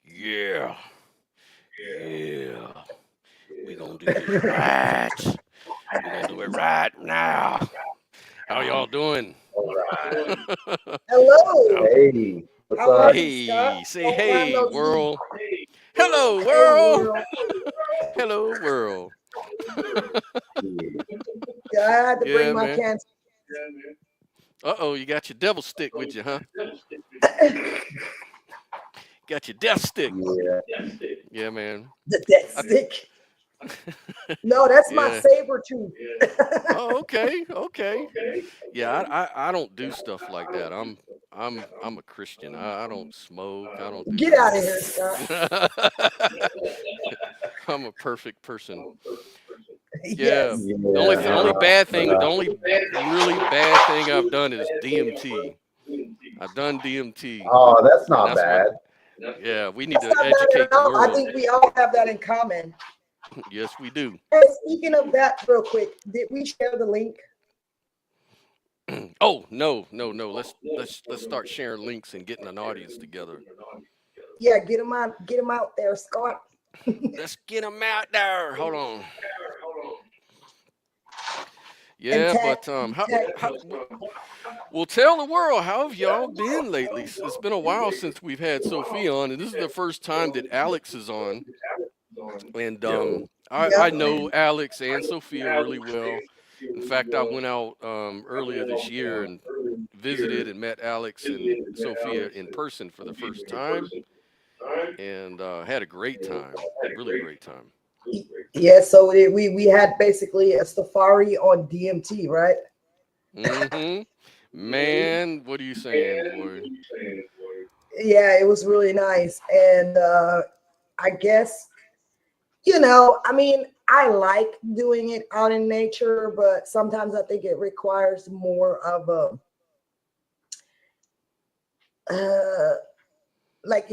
Yeah, yeah. We gonna do this right. We gonna do it right now. How y'all doing? All right. Hello. How- Hey, what's How are up? you, Scott? Hey, say Long time hey, no see. world. Hello, Hey, world. world. Hello, world. Yeah, I had to bring Yeah, my man. cans. Uh-oh, you got your devil stick with you, huh? Got your death stick. Yeah. Yeah, man. The death I, stick. No, that's my yeah. saber tooth. Oh, okay, okay. Yeah, I don't do stuff like that. I'm a Christian. I don't smoke. I don't do Get none out of of here, Scott. that. I'm a perfect person. Yeah. Yes. The only bad thing, the only really bad thing I've done is DMT. I've done DMT, Oh, that's and not that's what. bad. Yeah, we need That's to not bad educate at the all. I world. think we all have that in common. Yes, we do. Hey, speaking of that, real quick, did we share the link? Oh no, no, no. Let's start sharing links and getting an audience together. Yeah, get them out there, Scott. Let's get them out there. Hold on. And Yeah, tag, but tag. well, tell the world how have y'all been lately? It's been a while since we've had Sophia on, and this is the first time that Alex is on. And I Yep. know Alex and Sophia really well. In fact, I went out earlier this year and visited and met Alex and Sophia in person for the first time, and had a great time, really great time. Yeah, so we had basically a safari on DMT, right? Mm-hmm. Man, what are you saying, boy? Yeah, it was really nice. And I guess, I mean, I like doing it out in nature, but sometimes I think it requires more of a, like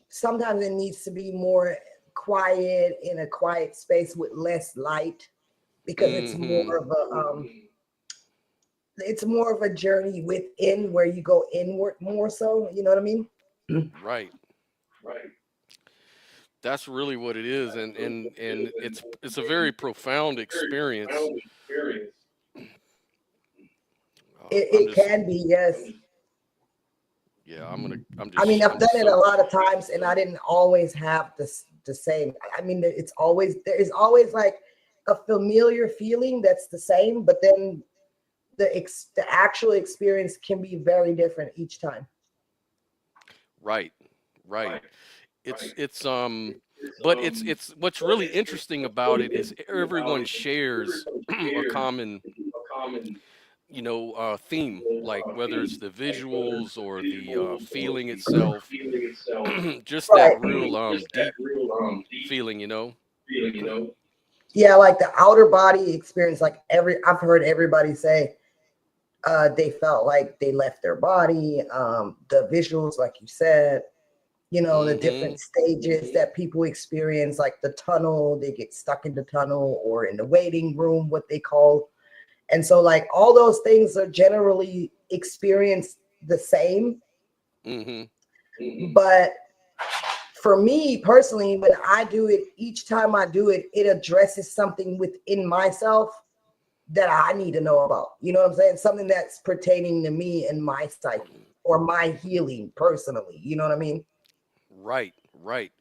sometimes it needs to be more quiet in a quiet space with less light because Mm-hmm. it's more of a journey within where you go inward more so, you know what I mean? Right. That's really what it is, and it's a very profound experience. I'm It just can be, yes. yeah, I'm I mean, just I've I'm done just it a so lot of times and I didn't always have the same. I mean, there is always like a familiar feeling that's the same, but then the actual experience can be very different each time. right, right. It's but it's what's really interesting about it is everyone shares a common theme, like whether it's the visuals or the feeling itself, just that Right. real deep feeling, Yeah, like the outer body experience, like I've heard everybody say they felt like they left their body. The visuals, like you said, the Mm-hmm. different stages that people experience, like the tunnel, they get stuck in the tunnel or in the waiting room, what they call. And so, like, all those things are generally experienced the same. Mm-hmm. But for me personally, when I do it, each time I do it, it addresses something within myself that I need to know about. You know what I'm saying? Something that's pertaining to me and my psyche or my healing personally. You know what I mean? Right, right.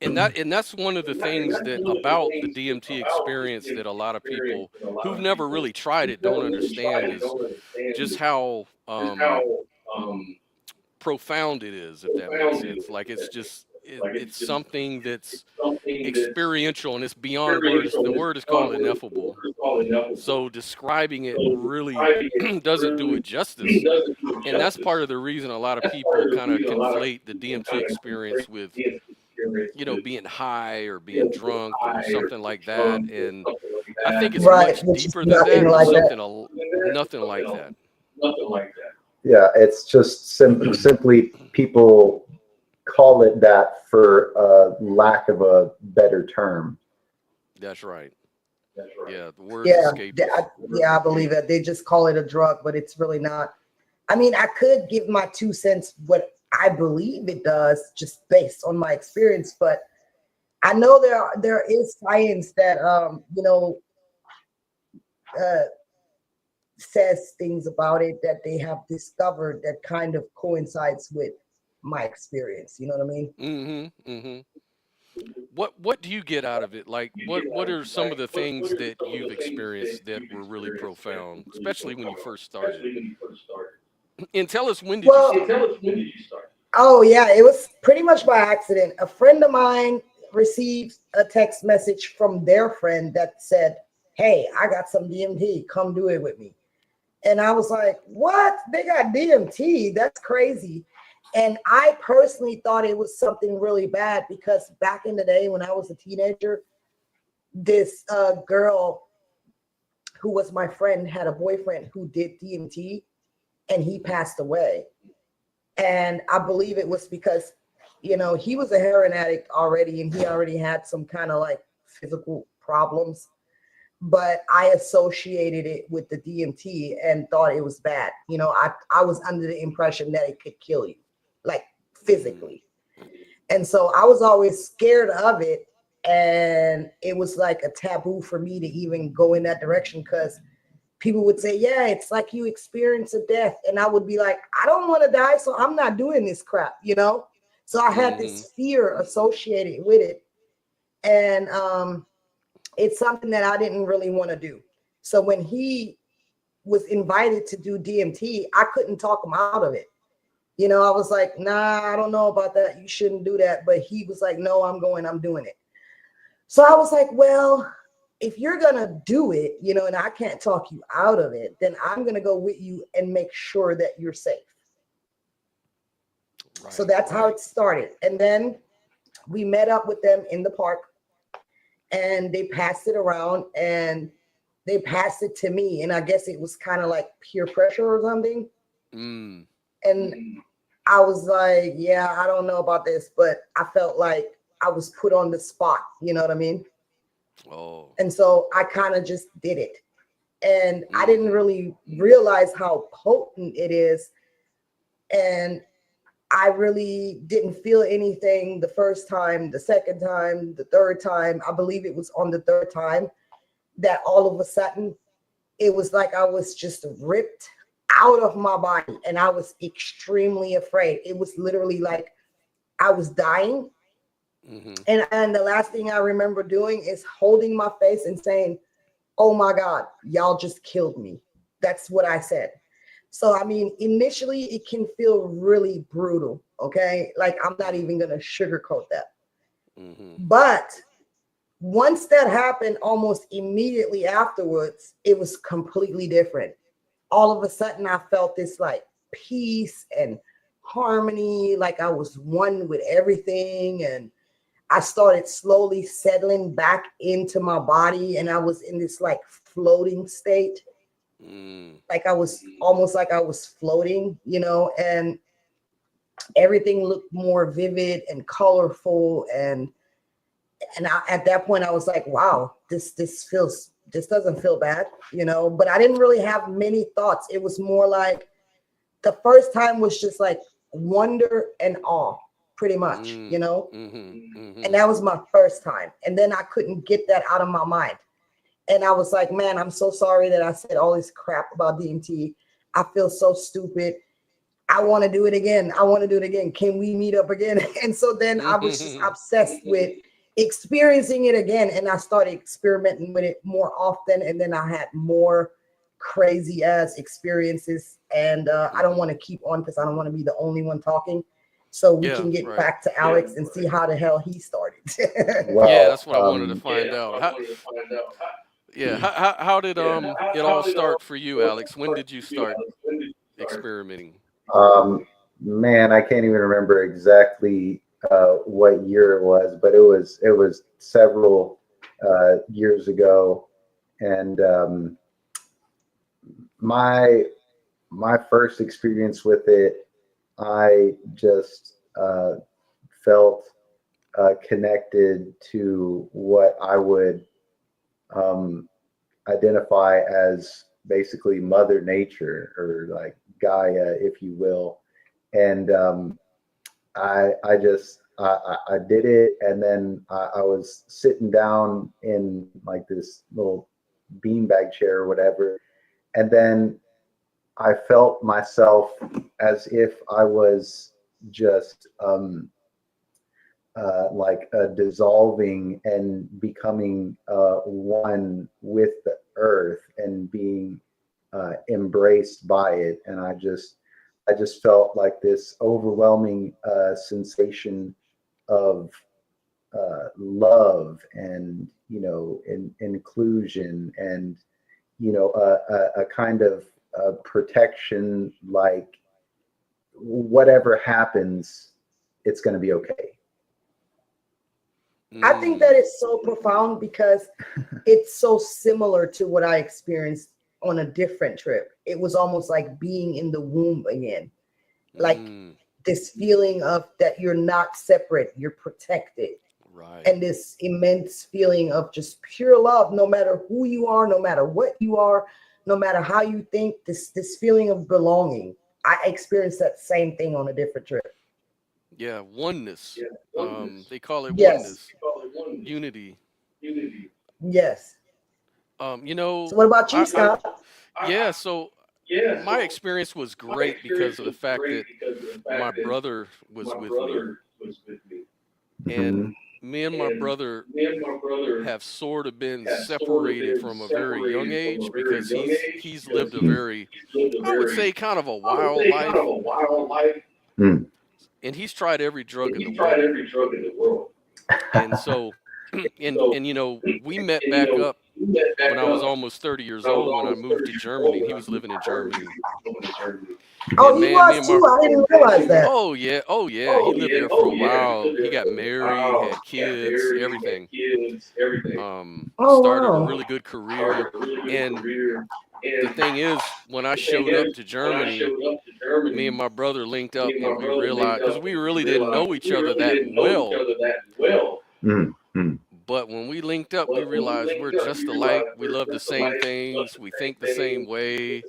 And that's one of the things that about the DMT experience that a lot of people who've never really tried it don't understand is just how profound it is, if that makes sense. Like it's something that's experiential and it's beyond words. The word is called ineffable. So describing it really doesn't do it justice. And that's part of the reason a lot of people kind of conflate the DMT experience with being high or being drunk or something like that. And I think it's Right. much Which is deeper than nothing that. It's like that. nothing like that. Yeah, it's just simply people call it that for lack of a better term. That's right. Yeah, the words Yeah, escape us. yeah, I believe it. They just call it a drug, but it's really not. I mean, I could give my 2 cents what I believe it does, just based on my experience, but I know there is science that uh, says things about it that they have discovered that kind of coincides with my experience. You know what I mean? Mm-hmm. Mm-hmm. What do you get out of it? Like, what are some of the things that you've experienced that were really profound, especially when you first started? And tell us, when did you Well, start? oh yeah, it was pretty much by accident. A friend of mine received a text message from their friend that said, "Hey, I got some DMT. Come do it with me." And I was like, "What? They got DMT? That's crazy." And I personally thought it was something really bad because back in the day when I was a teenager, this girl who was my friend had a boyfriend who did DMT and he passed away. And I believe it was because, he was a heroin addict already and he already had some kind of like physical problems. But I associated it with the DMT and thought it was bad. I was under the impression that it could kill you, like physically. And so I was always scared of it. And it was like a taboo for me to even go in that direction because people would say, yeah, it's like you experience a death. And I would be like, I don't want to die, so I'm not doing this crap. So I had Mm-hmm. this fear associated with it. And it's something that I didn't really want to do. So when he was invited to do DMT, I couldn't talk him out of it. I was like, nah, I don't know about that. You shouldn't do that. But he was like, no, I'm doing it. So I was like, well, if you're going to do it, and I can't talk you out of it, then I'm going to go with you and make sure that you're safe. Right. So that's how it started. And then we met up with them in the park and they passed it around and they passed it to me. And I guess it was kind of like peer pressure or something. Mm. And I was like, yeah, I don't know about this, but I felt like I was put on the spot. You know what I mean? Oh. And so I kind of just did it. And I didn't Mm-hmm. really realize how potent it is. And I really didn't feel anything the first time, the second time, the third time. I believe it was on the third time that all of a sudden it was like I was just ripped out of my body and I was extremely afraid. It was literally like I was dying. Mm-hmm. And the last thing I remember doing is holding my face and saying, "Oh my God, y'all just killed me." That's what I said. So, I mean, initially it can feel really brutal. Okay. Like I'm not even going to sugarcoat that. Mm-hmm. But once that happened, almost immediately afterwards, it was completely different. All of a sudden, I felt this like peace and harmony, like I was one with everything. And I started slowly settling back into my body, and I was in this like floating state. Mm. Like I was almost like I was floating, and everything looked more vivid and colorful. And at that point I was like, wow, this doesn't feel bad, but I didn't really have many thoughts. It was more like the first time was just like wonder and awe, pretty much, Mm. Mm-hmm. and Mm-hmm. that was my first time. And then I couldn't get that out of my mind. And I was like, man, I'm so sorry that I said all this crap about DMT. I feel so stupid. I want to do it again. I want to do it again. Can we meet up again? And so then I was just obsessed with experiencing it again. And I started experimenting with it more often. And then I had more crazy ass experiences. And I don't want to keep on because I don't want to be the only one talking. So we Yeah. can get Right. back to Alex and see how the hell he started. Well, Yeah, that's what I wanted to find out. Yeah. How did it all start for you, Alex? When did you start experimenting? um, man, I can't even remember exactly what year it was, but it was several years ago, and my my first experience with it, I just felt connected to what I would identify as basically Mother Nature, or like Gaia, if you will. And I did it, and then I was sitting down in like this little beanbag chair or whatever, and then I felt myself as if I was just like dissolving and becoming one with the earth and being embraced by it. And I just felt like this overwhelming sensation of love and, inclusion, and, a kind of protection, like whatever happens, it's going to be okay. I think that is so profound because it's so similar to what I experienced on a different trip. It was almost like being in the womb again. Like this feeling of that you're not separate, you're protected. Right. And this immense feeling of just pure love, no matter who you are, no matter what you are, no matter how you think, this feeling of belonging. I experienced that same thing on a different trip. Yeah, oneness. They call it Yes. oneness. Unity. Yes. So what about you, Scott? So my experience was great because of the fact that my brother was with me. And me and my brother have sort of been separated from a very young age because he's lived a very, I would say, kind of a wild life. And he's tried every drug in the world. And so, and we met back up when I was almost 30 years old when I moved to Germany. He was living in Germany. Oh, he was too. I didn't realize that. Oh yeah. He lived there for a while. He got married, had kids, everything. Started a really good career. And the thing is, when I showed up to Germany, me and my brother linked up, and we realized, because we really didn't know each other that well. But when we linked up, we realized we're just alike. We love the same things. We think the same way.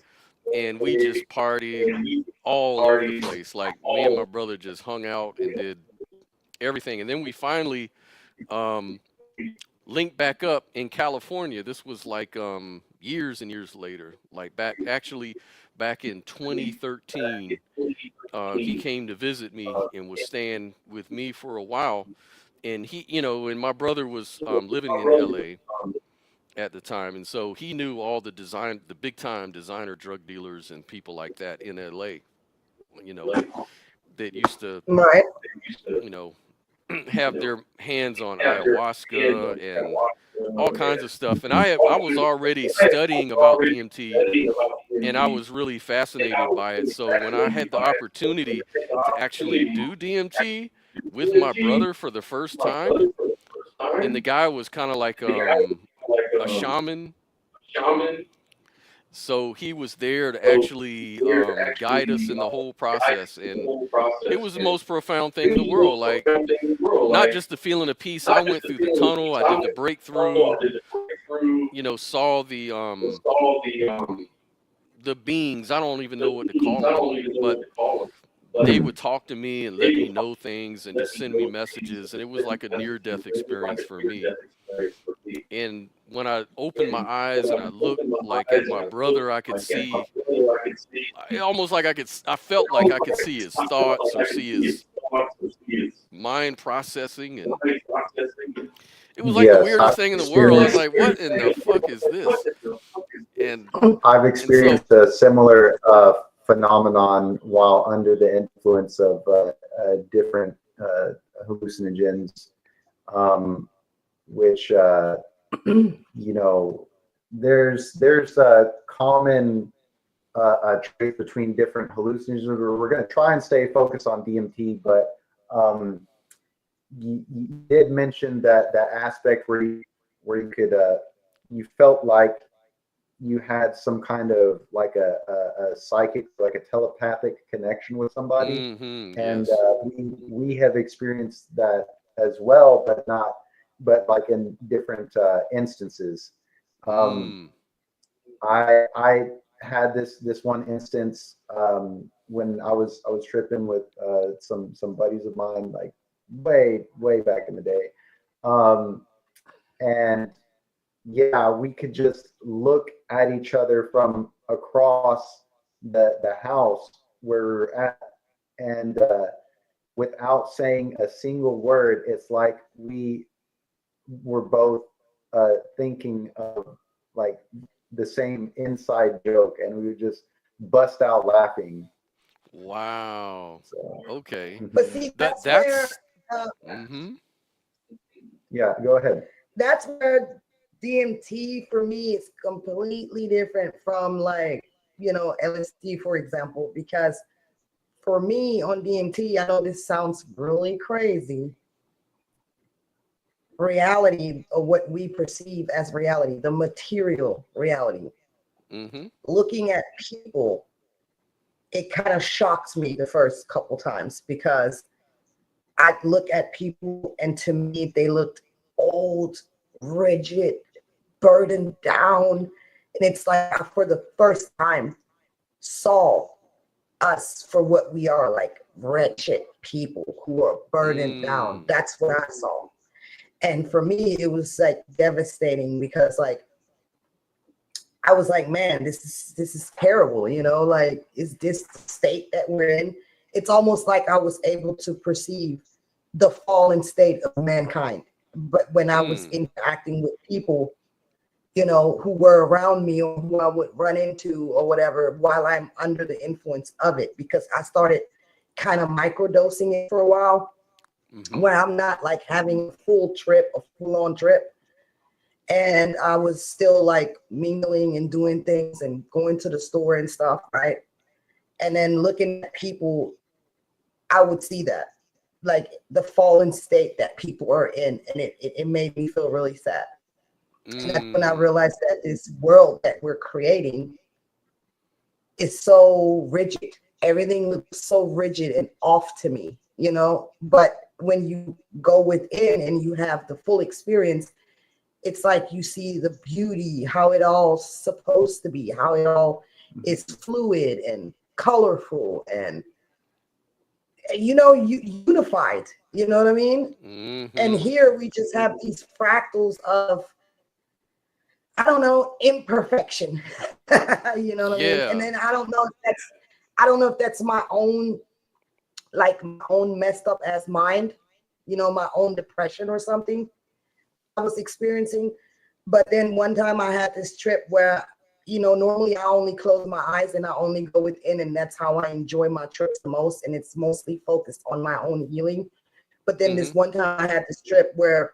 And we just partied all over the place. Like, me and my brother just hung out and did everything. And then we finally linked back up in California. This was like years and years later. Like back in 2013, he came to visit me and was staying with me for a while. And and my brother was living in LA at the time, and so he knew all the big time designer drug dealers and people like that in LA, that used to, Right. have their hands on ayahuasca and all kinds of stuff. And I was already studying about DMT, and I was really fascinated by it. So when I had the opportunity to actually do DMT with my brother for the first time, and the guy was kind of like a shaman. So he was there to actually guide us in the whole process. And it was the most profound thing in the world. Like, not just the feeling of peace. I went through the tunnel. I did the breakthrough, saw the beings. I don't even know what to call them, but they would talk to me and let me know things and just send me messages. And it was like a near-death experience for me. And when I opened my eyes and I looked like at my brother, I could see, almost like I felt like I could see his thoughts or see his mind processing. And it was like the weirdest thing in the world. I was like, what in the fuck is this? And I've experienced a similar phenomenon while under the influence of different hallucinogens, which there's a common trait between different hallucinogens. We're going to try and stay focused on DMT, but you did mention that aspect where you could you felt like you had some kind of like a psychic, like a telepathic connection with somebody. And Yes. we have experienced that as well, but like in different instances. Mm. I had this one instance when I was tripping with some buddies of mine, like way back in the day, um, and yeah, we could just look at each other from across the house where we're at, and without saying a single word, it's like we were both thinking of like the same inside joke, and we would just bust out laughing. Wow. So, Okay. But mhm. see, That's uh, mm-hmm. Yeah, go ahead. that's where DMT for me is completely different from like, LSD, for example, because for me on DMT, I know this sounds really crazy. Reality of what we perceive as reality, the material reality, Mm-hmm. looking at people, it kind of shocks me the first couple times because I look at people and to me they looked old, rigid, burdened down. And it's like I, for the first time, saw us for what we are, like wretched people who are burdened down. Mm. That's what I saw. And for me, it was like devastating because like I was like, man, this is terrible, like is this the state that we're in? It's almost like I was able to perceive the fallen state of mankind. But when I was Mm. interacting with people, who were around me or who I would run into or whatever while I'm under the influence of it, because I started kind of microdosing it for a while Mm-hmm. where I'm not like having a full trip, a full on trip. And I was still like mingling and doing things and going to the store and stuff, right? And then looking at people, I would see that, like the fallen state that people are in. And it made me feel really sad. And that's when I Mm. realized that this world that we're creating is so rigid. Everything looks so rigid and off to me, But when you go within and you have the full experience, it's like you see the beauty, how it all supposed to be, how it all is fluid and colorful and unified. You know what I mean? And Mm-hmm. here we just have these fractals of, I don't know, imperfection. You know what I mean? And Yeah. then I don't know if that's my own, like my own messed up ass mind, my own depression or something I was experiencing. But then one time I had this trip where, normally I only close my eyes and I only go within, and that's how I enjoy my trips the most. And it's mostly focused on my own healing. But then Mm-hmm. this one time I had this trip where,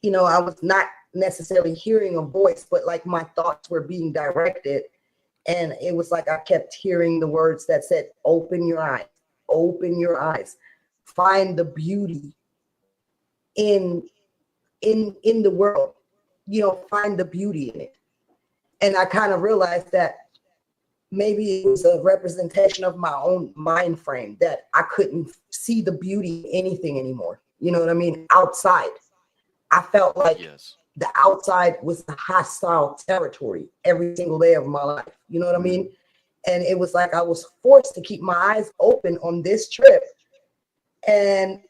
I was not necessarily hearing a voice, but like my thoughts were being directed. And it was like I kept hearing the words that said, open your eyes, find the beauty in in the world, find the beauty in it. And I kind of realized that maybe it was a representation of my own mind frame, that I couldn't see the beauty in anything anymore. You know what I mean? Outside, I felt like Yes. the outside was a hostile territory every single day of my life. You know what I mean? And it was like I was forced to keep my eyes open on this trip and,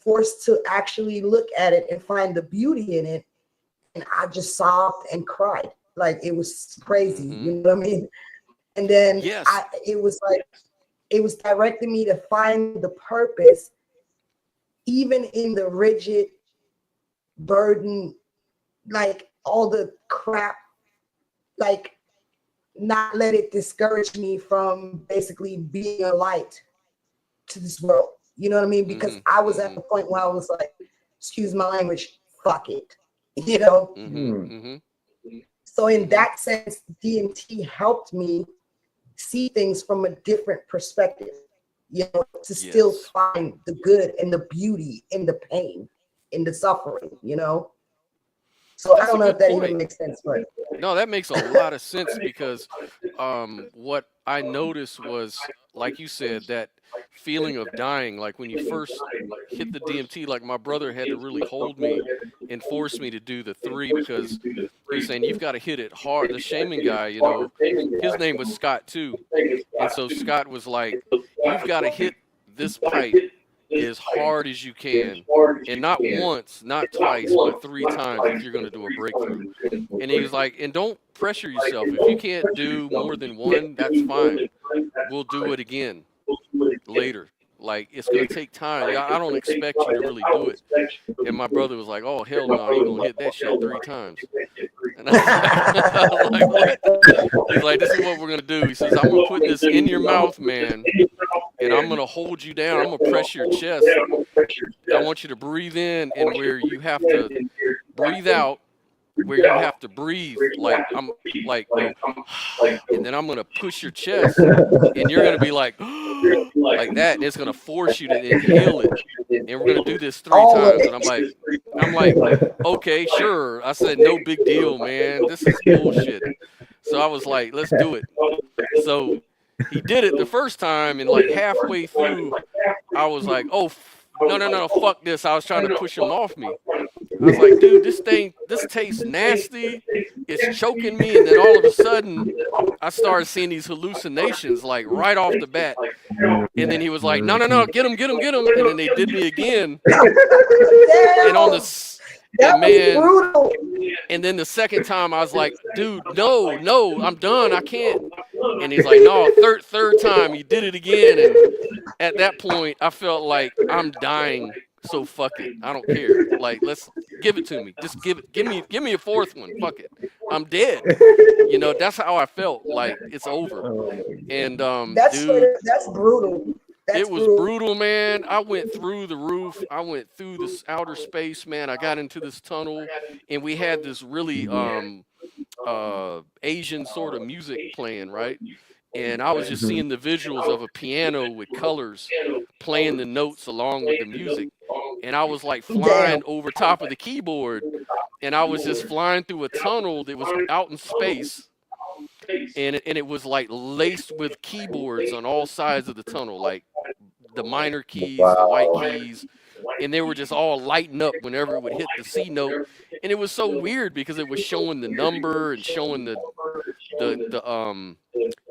forced to actually look at it and find the beauty in it. And I just sobbed and cried. Like it was crazy. Mm-hmm. You know what I mean? And then Yes. it was like, it was directing me to find the purpose, even in the rigid burden, like all the crap, like not let it discourage me from basically being a light to this world. You know what I mean? Because Mm-hmm. I was at Mm-hmm. the point where I was like, excuse my language, fuck it. You know? Mm-hmm. Mm. Mm-hmm. So in Mm-hmm. that sense, DMT helped me see things from a different perspective, to still Yes. find the good and the beauty in the pain, in the suffering. So I That's a don't know if good that even point. makes sense, but No, that makes a lot of sense because what I noticed was, like you said, that feeling of dying, like when you first hit the DMT, like my brother had to really hold me and force me to do the 3 because he was saying, you've got to hit it hard. The shaman guy, you know, his name was Scott too. And so Scott was like, you've got to hit this pipe as hard as you can. And not once, not twice, but 3 times if you're going to do a breakthrough. And he was like, and don't pressure yourself. If you can't do more than 1, that's fine. We'll do it again later. Like, it's going to take time. Yeah, I don't expect you to really do it. And my brother was like, oh, hell no, he going to hit that shit 3 times. And I was like, what? He's like, this is what we're going to do. He says, I'm going to put this in your mouth, man, and I'm going to hold you down. I'm going to press your chest. I want you to breathe in and where you have to breathe out, where you have to breathe. Like, I'm like, go, and then I'm going to push your chest, and you're going to be like that, and it's going to force you to inhale it. And we're going to do this 3 times. And I'm like, okay, sure. I said, no big deal, man. This is bullshit. So I was like, let's do it. So he did it the first time, and like halfway through, I was like, oh, no, fuck this. I was trying to push him off me. I was like, dude, this tastes nasty. It's choking me. And then all of a sudden, I started seeing these hallucinations, like right off the bat. And then he was like, no, get him. And then they did me again. And on the, and man, and then the second time I was like, dude, no, I'm done. I can't. And he's like, no, third time he did it again. And at that point, I felt like I'm dying. So fuck it. I don't care. Like, let's give it to me. Just give me a 4th one. Fuck it. I'm dead. You know, that's how I felt. Like, it's over. And that's dude, that's brutal. It was brutal, man. I went through the roof. I went through this outer space, man. I got into this tunnel, and we had this really Asian sort of music playing, right? And I was just seeing the visuals of a piano with colors playing the notes along with the music. And I was like flying over top of the keyboard, and I was just flying through a tunnel that was out in space. And it was like laced with keyboards on all sides of the tunnel, like the minor keys, the white keys, and they were just all lighting up whenever it would hit the C note. And it was so weird because it was showing the number and showing the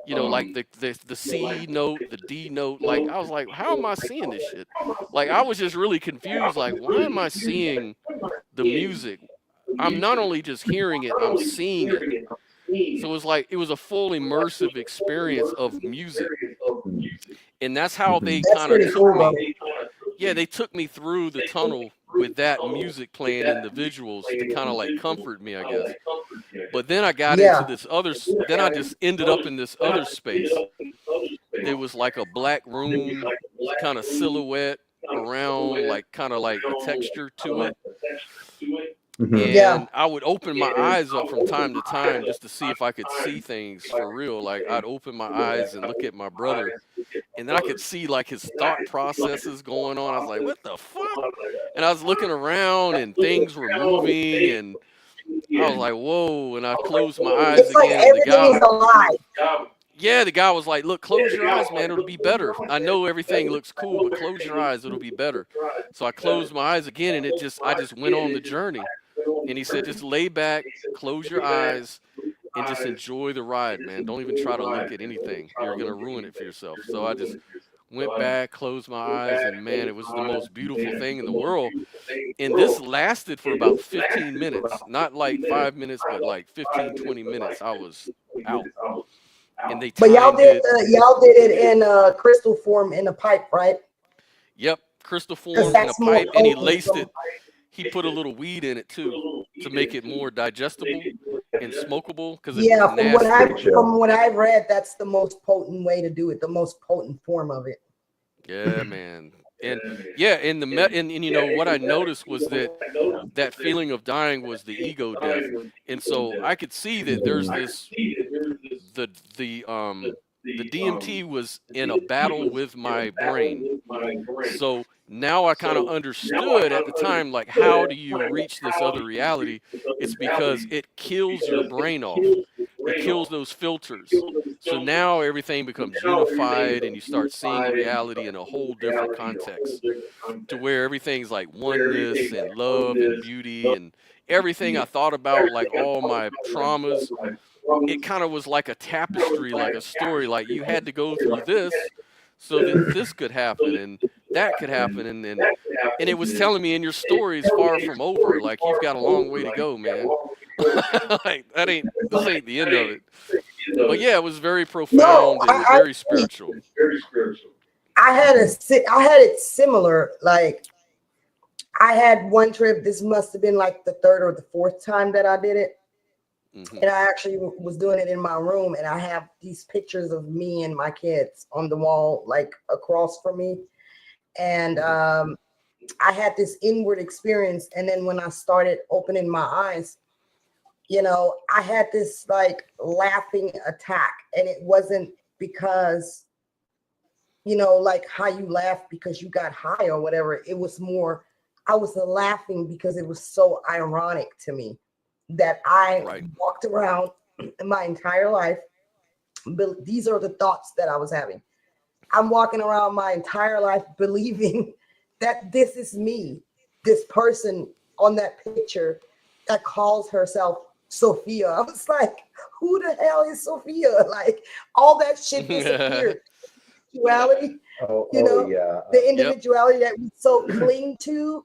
you know, like the C note, the D note. Like, I was like, how am I seeing this shit? Like, I was just really confused. Like, why am I seeing the music? I'm not only just hearing it, I'm seeing it. So it was like, it was a full immersive experience of music. And that's how they kind of took me. Yeah, they took me through the tunnel with that music playing and the visuals to kind of like comfort me, I guess. But then I got into this other, then I just ended up in this other space. It was like a black room, kind of silhouette around, like kind of like a texture to it. And I would open my eyes up from time to time just to see if I could see things for real. Like, I'd open my eyes and look at my brother, and then I could see like his thought processes going on. I was like, what the fuck? And I was looking around, and things were moving, and I was like, whoa. And I closed my eyes it's again. Like everything is alive. Yeah, the guy was like, look, close your eyes, man. It'll be better. I know everything looks cool, but close your eyes. It'll be better. So I closed my eyes again, and I just went on the journey. And he said, just lay back, close your eyes, and just enjoy the ride, man. Don't even try to look at anything. You're going to ruin it for yourself. So I just went back, closed my eyes, and man, it was the most beautiful thing in the world. And this lasted for about 15 minutes. Not like 5 minutes, but like 15, 20 minutes. I was out. And they But y'all did it in crystal form in a pipe, right? Yep, crystal form in a pipe, and he laced it. He put a little weed in it too to make it more digestible and smokable. Because from what I read, that's the most potent way to do it, the most potent form of it. Yeah, man. And yeah, and you know what I noticed was that feeling of dying was the ego death. And so I could see that there's this the DMT was in a battle with my brain. So now I kind of understood at the time, like, how do you reach this other reality? It's because it kills your brain off. It kills those filters. So now everything becomes unified and you start seeing reality in a whole different context, to where everything's like oneness and love and beauty, and everything I thought about, like all my traumas, it kind of was like a tapestry, like a story, like you had to go through this so that this could happen and that could happen, and it was telling me, in your story is far from over, like you've got a long way to go, man. Like this ain't the end of it. But yeah, it was very No, profound and very spiritual. I had it similar. Like I had one trip. This must have been like the third or the fourth time that I did it. Hmm. And I actually was doing it in my room, and I have these pictures of me and my kids on the wall, like across from me. And I had this inward experience. And then when I started opening my eyes, I had this like laughing attack. And it wasn't because, like how you laugh because you got high or whatever. It was more, I was laughing because it was so ironic to me that I Right. walked around my entire life. But these are the thoughts that I was having. I'm walking around my entire life believing that this is me, this person on that picture that calls herself Sophia. I was like, who the hell is Sophia? Like all that shit disappeared. Individuality, Oh, yeah. the Yep. individuality that we so cling to,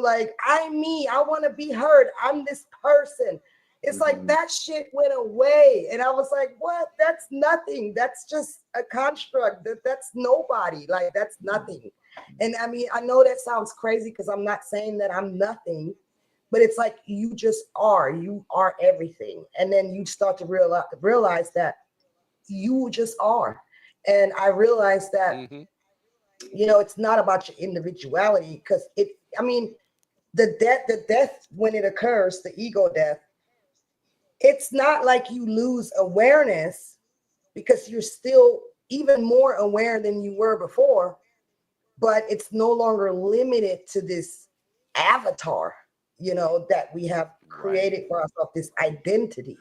like I'm me, I want to be heard, I'm this person. It's like that shit went away. And I was like, what? That's nothing. That's just a construct. That's nobody. Like, that's nothing. And I mean, I know that sounds crazy because I'm not saying that I'm nothing, but it's like you just are. You are everything. And then you start to realize that you just are. And I realized that, Hmm. it's not about your individuality because the death when it occurs, the ego death, it's not like you lose awareness because you're still even more aware than you were before, but it's no longer limited to this avatar, that we have Right. created for ourselves, this identity.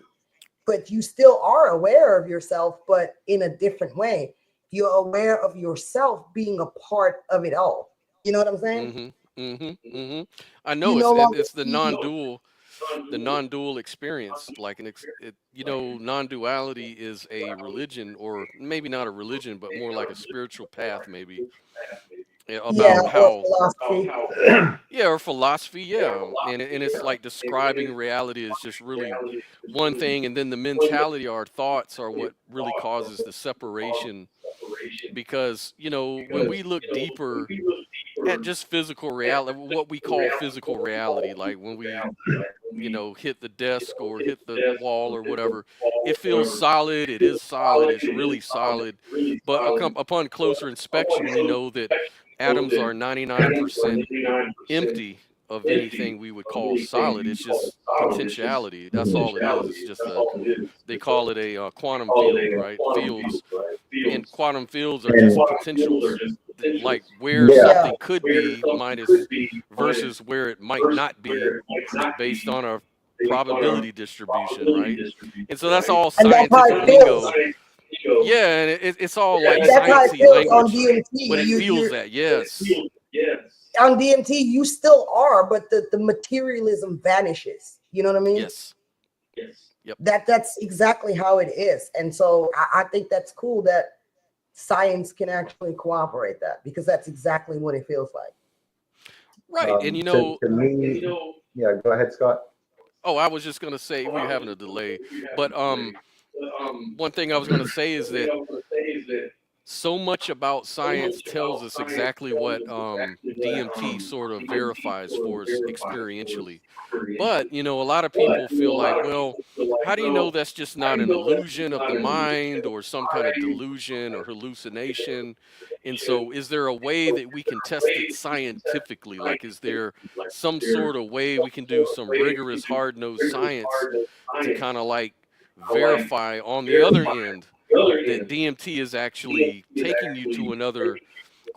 But you still are aware of yourself, but in a different way. You're aware of yourself being a part of it all. You know what I'm saying? Hmm. Hmm. Hmm. I You know no longer it's the see. non-dual experience, like non-duality is a religion, or maybe not a religion but more like a spiritual path, maybe. Yeah, Yeah, about or how, philosophy. yeah, or philosophy, yeah. And it's like describing reality is just really one thing, and then the mentality, our thoughts, are what really causes the separation. Because when we look deeper at just physical reality, what we call physical reality, like when we hit the desk or hit the wall or whatever, it feels solid. It is solid. It's really solid. But upon closer inspection, we know that atoms are 99% empty of anything we would call solid. It's just potentiality. That's all it is. It's just they call it a quantum field, right? Fields, and quantum fields are just potentials, like where Yeah. something could be minus versus where it might not be, based on a probability distribution, right? And so that's all And that's how it scientific feels. lingo. Yeah, and it's all like That's how it sciencey feels on language, DMT. but it feels You're that, yes. on DMT, you still are, but the materialism vanishes. You know what I mean? Yes. Yep. That's exactly how it is. And so I think that's cool that science can actually cooperate that, because that's exactly what it feels like. Right. And To me, yeah, go ahead, Scott. oh, I was just gonna say, we were having a delay, but one thing I was gonna say is that so much about science tells us exactly what DMT sort of verifies for us experientially. But, a lot of people feel like, well, how do you know that's just not an illusion of the mind or some kind of delusion or hallucination? And so, is there a way that we can test it scientifically? Like, is there some sort of way we can do some rigorous, hard nosed science to kind of like verify on the other end that DMT is actually taking you to another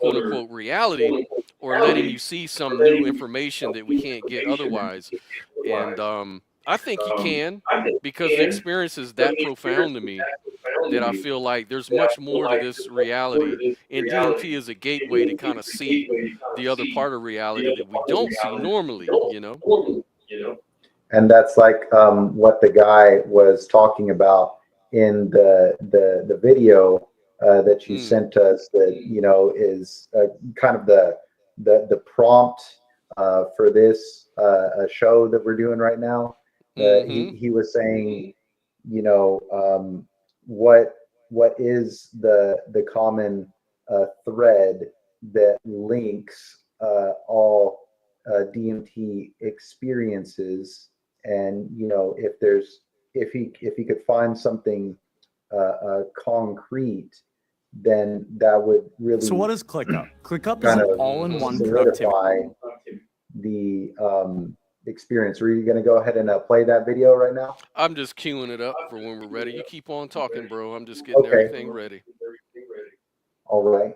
quote unquote reality, or letting you see some new information that we can't get otherwise. And I think he can, because the experience is that profound to me that I feel like there's much more to this reality. And DMT is a gateway to kind of see the other part of reality that we don't see normally, you know? And that's like what the guy was talking about in the video that you sent us, that is kind of the prompt for this show that we're doing right now. He was saying, what is the common thread that links all DMT experiences, and if he could find something concrete, then that would really. So what is ClickUp? ClickUp is an all-in-one solidify the experience. Are you going to go ahead and play that video right now? I'm just queuing it up for when we're ready. You keep on talking, bro. I'm just getting everything ready. All right.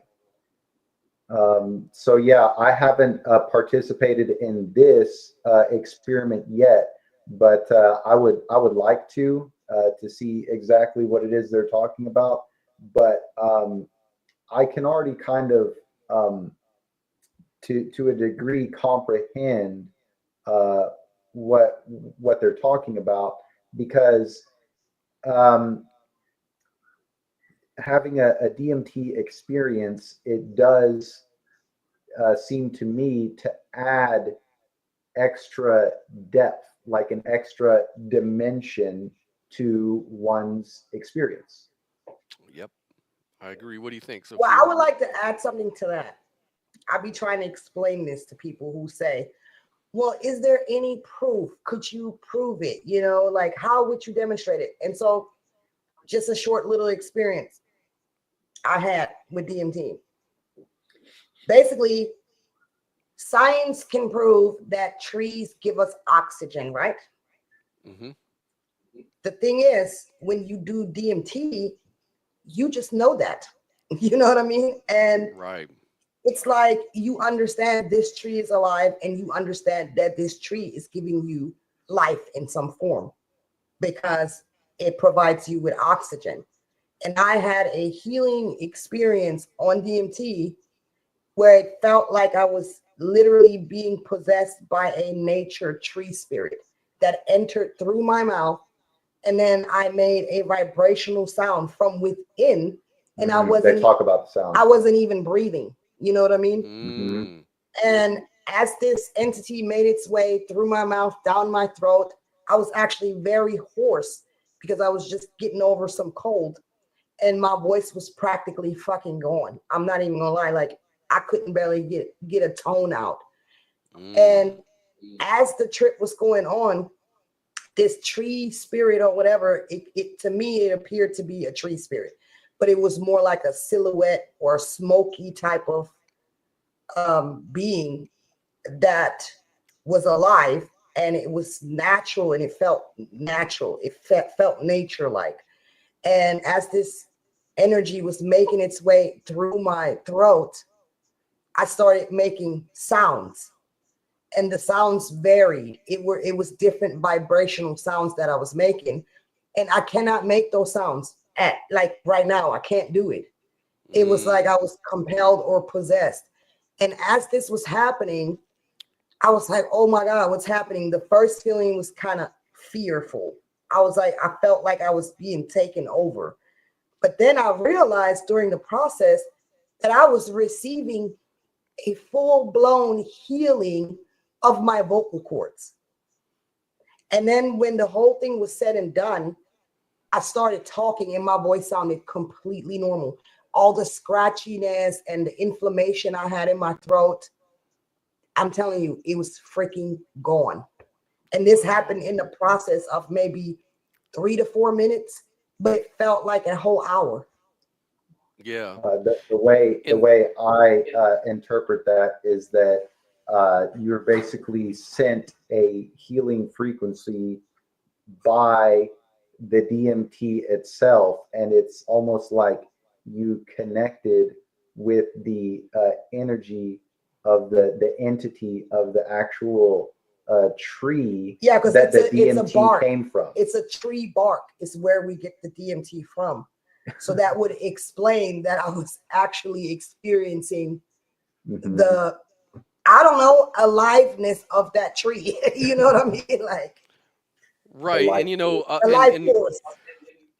So yeah, I haven't participated in this experiment yet, but I would like to see exactly what it is they're talking about. But I can already kind of to a degree comprehend what they're talking about, because having a DMT experience, it does seem to me to add extra depth, like an extra dimension to one's experience. Yep, I agree. What do you think, Sophia? Well, I would like to add something to that. I be trying to explain this to people who say, well, is there any proof? Could you prove it? Like, how would you demonstrate it? And so just a short little experience I had with DMT. Basically, science can prove that trees give us oxygen, right? Mm-hmm. The thing is, when you do DMT, you just know that. You know what I mean? And right. It's like you understand this tree is alive, and you understand that this tree is giving you life in some form because it provides you with oxygen. And I had a healing experience on DMT where it felt like I was literally being possessed by a nature tree spirit that entered through my mouth. And then I made a vibrational sound from within. And I wasn't. They talk about the sound. I wasn't even breathing. You know what I mean? Mm-hmm. And as this entity made its way through my mouth, down my throat, I was actually very hoarse because I was just getting over some cold. And my voice was practically fucking gone. I'm not even gonna lie. Like, I couldn't barely get a tone out. And as the trip was going on, this tree spirit or whatever, it to me, it appeared to be a tree spirit, but it was more like a silhouette or a smoky type of being that was alive, and it was natural, and it felt natural. It felt nature-like. And as this energy was making its way through my throat, I started making sounds, and the sounds varied. It was different vibrational sounds that I was making, and I cannot make those sounds at, like, right now. I can't do it. It was like I was compelled or possessed. And as this was happening, I was like, oh my God, what's happening? The first feeling was kind of fearful. I felt like I was being taken over. But then I realized during the process that I was receiving a full-blown healing of my vocal cords. And then when the whole thing was said and done, I started talking and my voice sounded completely normal. All the scratchiness and the inflammation I had in my throat, I'm telling you, it was freaking gone. And this happened in the process of maybe 3 to 4 minutes, but it felt like a whole hour. Yeah. The way I interpret that is that you're basically sent a healing frequency by the DMT itself, and it's almost like you connected with the energy of the entity of the actual tree because that the it's a DMT bark. came from. It's a tree bark. It's where we get the DMT from. So that would explain that I was actually experiencing the, I don't know, aliveness of that tree. You know what I mean? Like, Right. And you know, a life force.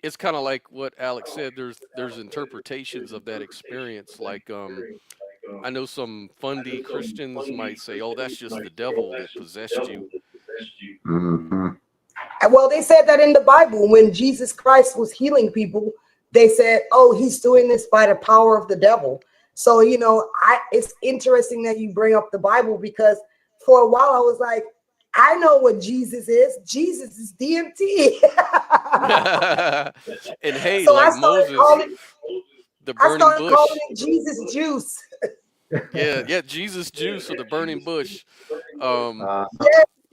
it's kind of like what Alex said. There's interpretations of that experience. Like I know some fundy Christians might say, "Oh, that's just the devil that possessed you." Well, they said that in the Bible when Jesus Christ was healing people, they said, "Oh, he's doing this by the power of the devil." So, you know, it's interesting that you bring up the Bible, because for a while I was like, I know what Jesus is. Jesus is DMT. And hey, So like Moses, the burning bush. Calling it Jesus juice. Yeah, Jesus juice or the burning bush.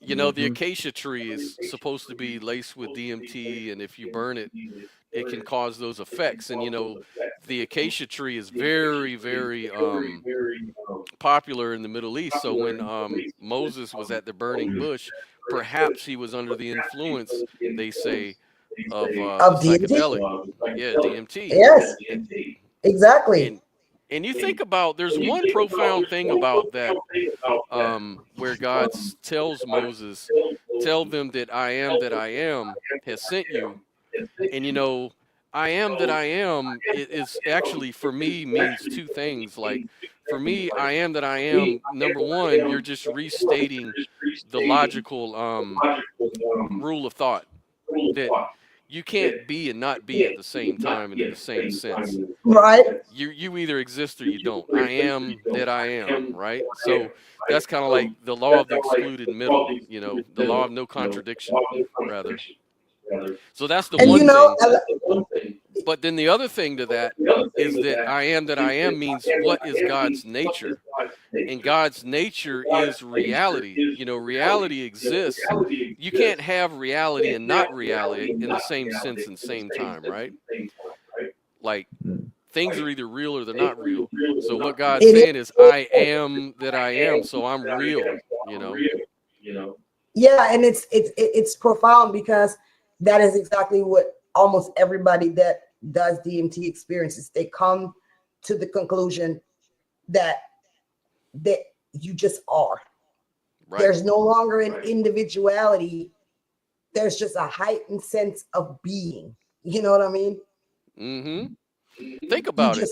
You know, the acacia tree is supposed to be laced with DMT, and if you burn it, it can cause those effects. And you know, the acacia tree is very, very popular in the Middle East. So when Moses was at the burning bush, perhaps he was under the influence, they say, of the psychedelic. Yeah, DMT. Yes, exactly. And you think about, there's one profound thing about that, where God tells Moses, tell them that I am has sent you. And you know, I am that I am is actually, for me, means two things. Like, for me, I am that I am, number one, you're just restating the logical rule of thought that you can't be and not be at the same time and in the same sense. Right. You either exist or you don't. I am that I am, right? So that's kind of like the law of the excluded middle, you know, the law of no contradiction, rather. So that's the one thing. But then the other thing to that is that I am means what is God's nature? And God's nature is reality. You know, reality exists. You can't have reality and not reality in the same sense and same time, right? Like, things are either real or they're not real. So what God's saying is, I am that I am, so I'm real, you know? Yeah, and it's profound, because that is exactly what almost everybody that does DMT experiences. They come to the conclusion that you just are. Right. There's no longer an individuality. There's just a heightened sense of being. You know what I mean? Mm-hmm. Think about it.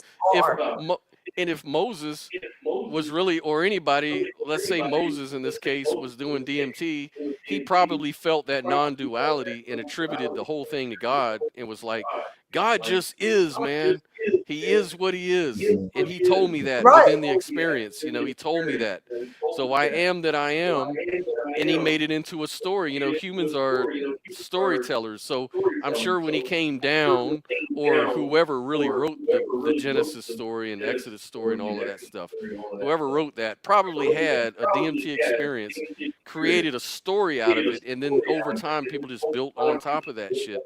If Moses was really, or anybody, let's say Moses in this case was doing DMT, he probably felt that non-duality and attributed the whole thing to God and was like, God just is, man. He is what he is. And he told me that within the experience, you know, he told me that. So I am that I am. And he made it into a story. You know, humans are storytellers. So I'm sure when he came down, or whoever really wrote the Genesis story and Exodus story and all of that stuff, whoever wrote that probably had a DMT experience, created a story out of it, and then over time people just built on top of that shit.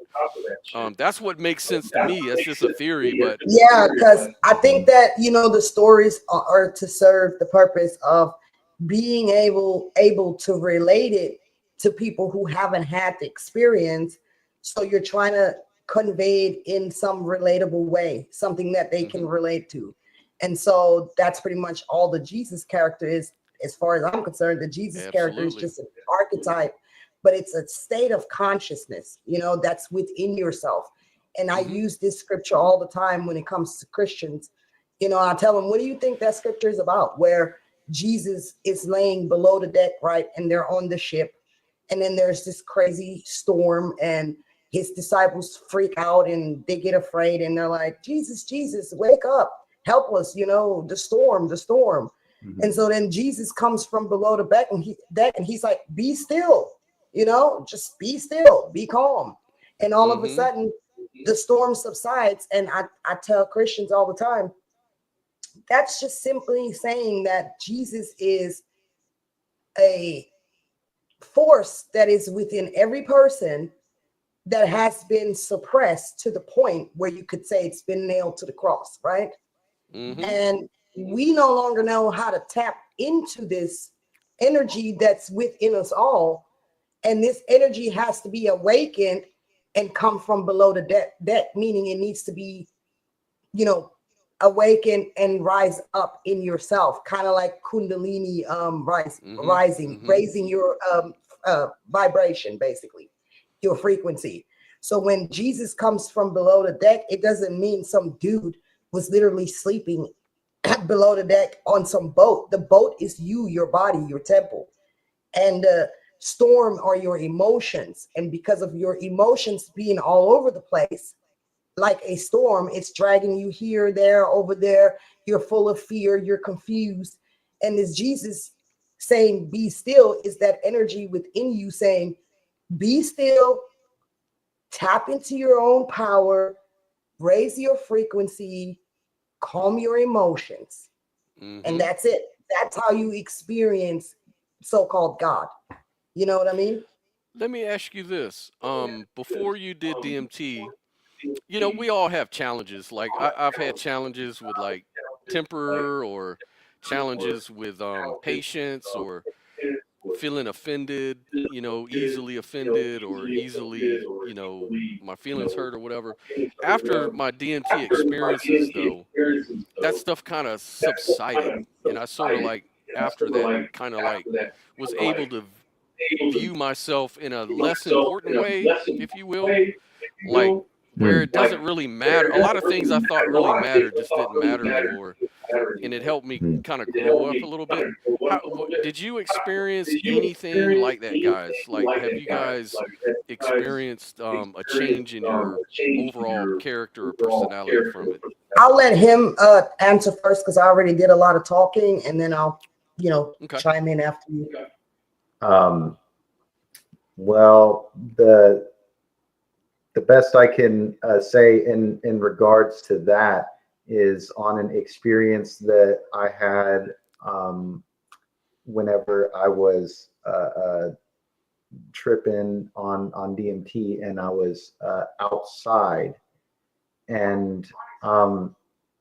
That's what makes sense to me. That's just a theory, but yeah, because I think that, you know, the stories are to serve the purpose of being able to relate it to people who haven't had the experience. So you're trying to convey it in some relatable way, something that they can relate to. And so that's pretty much all the Jesus character is, as far as I'm concerned. The Jesus character is just an archetype, but it's a state of consciousness, you know, that's within yourself. And I use this scripture all the time when it comes to Christians. You know, I tell them, what do you think that scripture is about? Where Jesus is laying below the deck, right? And they're on the ship. And then there's this crazy storm, and his disciples freak out and they get afraid. And they're like, Jesus, wake up, help us, you know, the storm. And so then Jesus comes from below the deck, and he's like, be still, you know, just be still, be calm. And all of a sudden the storm subsides. And I tell Christians all the time, that's just simply saying that Jesus is a force that is within every person that has been suppressed to the point where you could say it's been nailed to the cross, right? And we no longer know how to tap into this energy that's within us all. And this energy has to be awakened and come from below the deck, meaning it needs to be, you know, awaken and rise up in yourself, kind of like Kundalini raising your vibration, basically your frequency. So when Jesus comes from below the deck, it doesn't mean some dude was literally sleeping below the deck on some boat. The boat is you, your body, your temple, and the storm are your emotions. And because of your emotions being all over the place, like a storm, it's dragging you here, there, over there. You're full of fear, you're confused. And this Jesus saying, be still, is that energy within you saying, be still, tap into your own power, raise your frequency, calm your emotions. And that's it. That's how you experience so-called God. You know what I mean? Let me ask you this. Before you did DMT, you know, we all have challenges. Like I've had challenges with like temper, or challenges with patience, or feeling offended, you know, easily offended, or easily, you know, my feelings hurt or whatever. After my DMT experiences, though, that stuff kind of subsided. And I sort of like, after that, kind of like was able to view myself in a less important way, if you will. Like, where it doesn't really matter. A lot of things I thought really mattered just didn't matter anymore. And it helped me kind of grow up a little bit. Did you experience anything like that, guys? Like, have you guys experienced a change in your overall character or personality from it? I'll let him answer first, because I already did a lot of talking, and then I'll, you know, chime in after you. Well, the best I can say in regards to that is on an experience that I had whenever I was tripping on DMT, and I was outside, and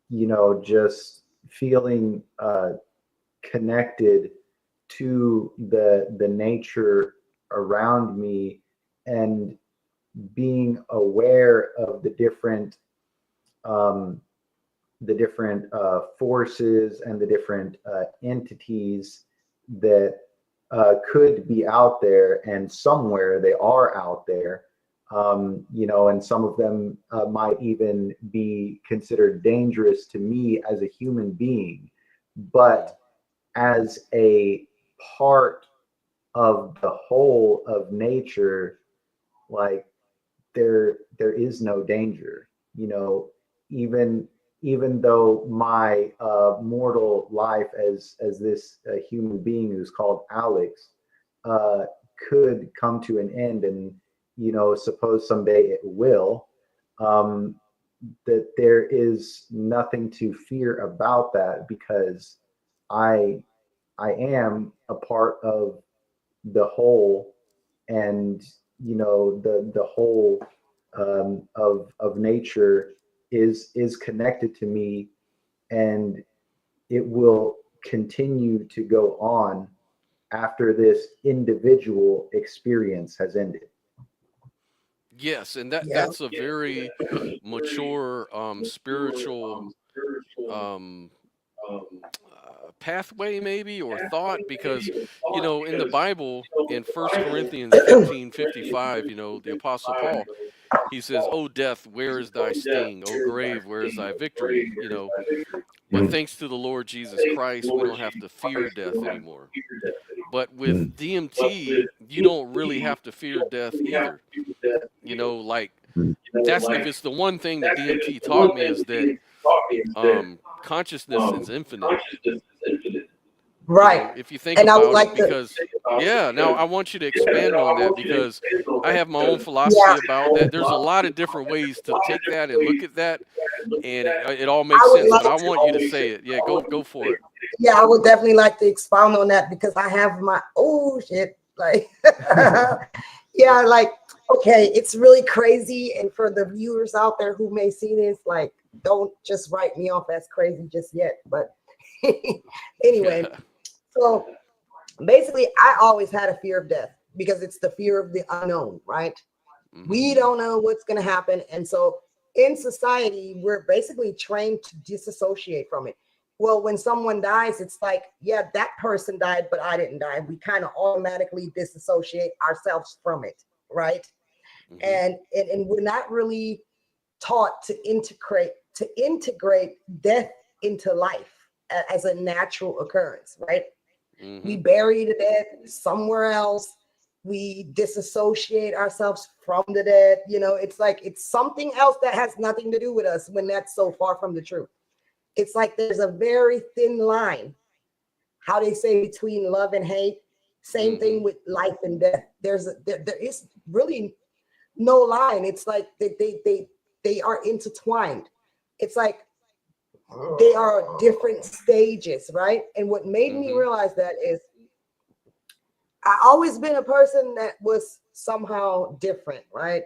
you know, just feeling connected to the nature around me, and being aware of the different forces and the different entities that could be out there, and somewhere they are out there, you know, and some of them might even be considered dangerous to me as a human being, but as a part of the whole of nature, like there is no danger, you know, even though my mortal life as this human being who's called Alex could come to an end, and you know, suppose someday it will, that there is nothing to fear about that, because I am a part of the whole, and you know, the whole of nature is connected to me, and it will continue to go on after this individual experience has ended. Yes, and that's a very mature spiritual pathway, maybe, or thought, because you know, in the Bible, in 1 Corinthians 15:55, you know, the Apostle Paul, he says, "O death, where is thy sting? O grave, where is thy victory?" You know, but thanks to the Lord Jesus Christ, we don't have to fear death anymore. But with DMT, you don't really have to fear death either. You know, like, that's, if it's the one thing that DMT taught me, is that consciousness is infinite. Right. You know, if you think about it, because now I want you to expand on that, because I have my own philosophy about that. There's a lot of different ways to take that and look at that, and it all makes sense. But I want you to say it. Yeah, go for it. Yeah, I would definitely like to expound on that, because I have my like yeah, like, okay, it's really crazy. And for the viewers out there who may see this, like, don't just write me off as crazy just yet. But anyway, so basically, I always had a fear of death because it's the fear of the unknown, right? We don't know what's going to happen. And so in society, we're basically trained to disassociate from it. Well, when someone dies, it's like, yeah, that person died, but I didn't die. We kind of automatically disassociate ourselves from it, right? And we're not really taught to integrate death into life as a natural occurrence, right? We bury the dead somewhere else. We disassociate ourselves from the dead. You know, it's like it's something else that has nothing to do with us when that's so far from the truth. It's like there's a very thin line, how they say, between love and hate. Same thing with life and death. There is really no line. It's like they are intertwined. It's like they are different stages, right? And what made me realize that is I always been a person that was somehow different, right?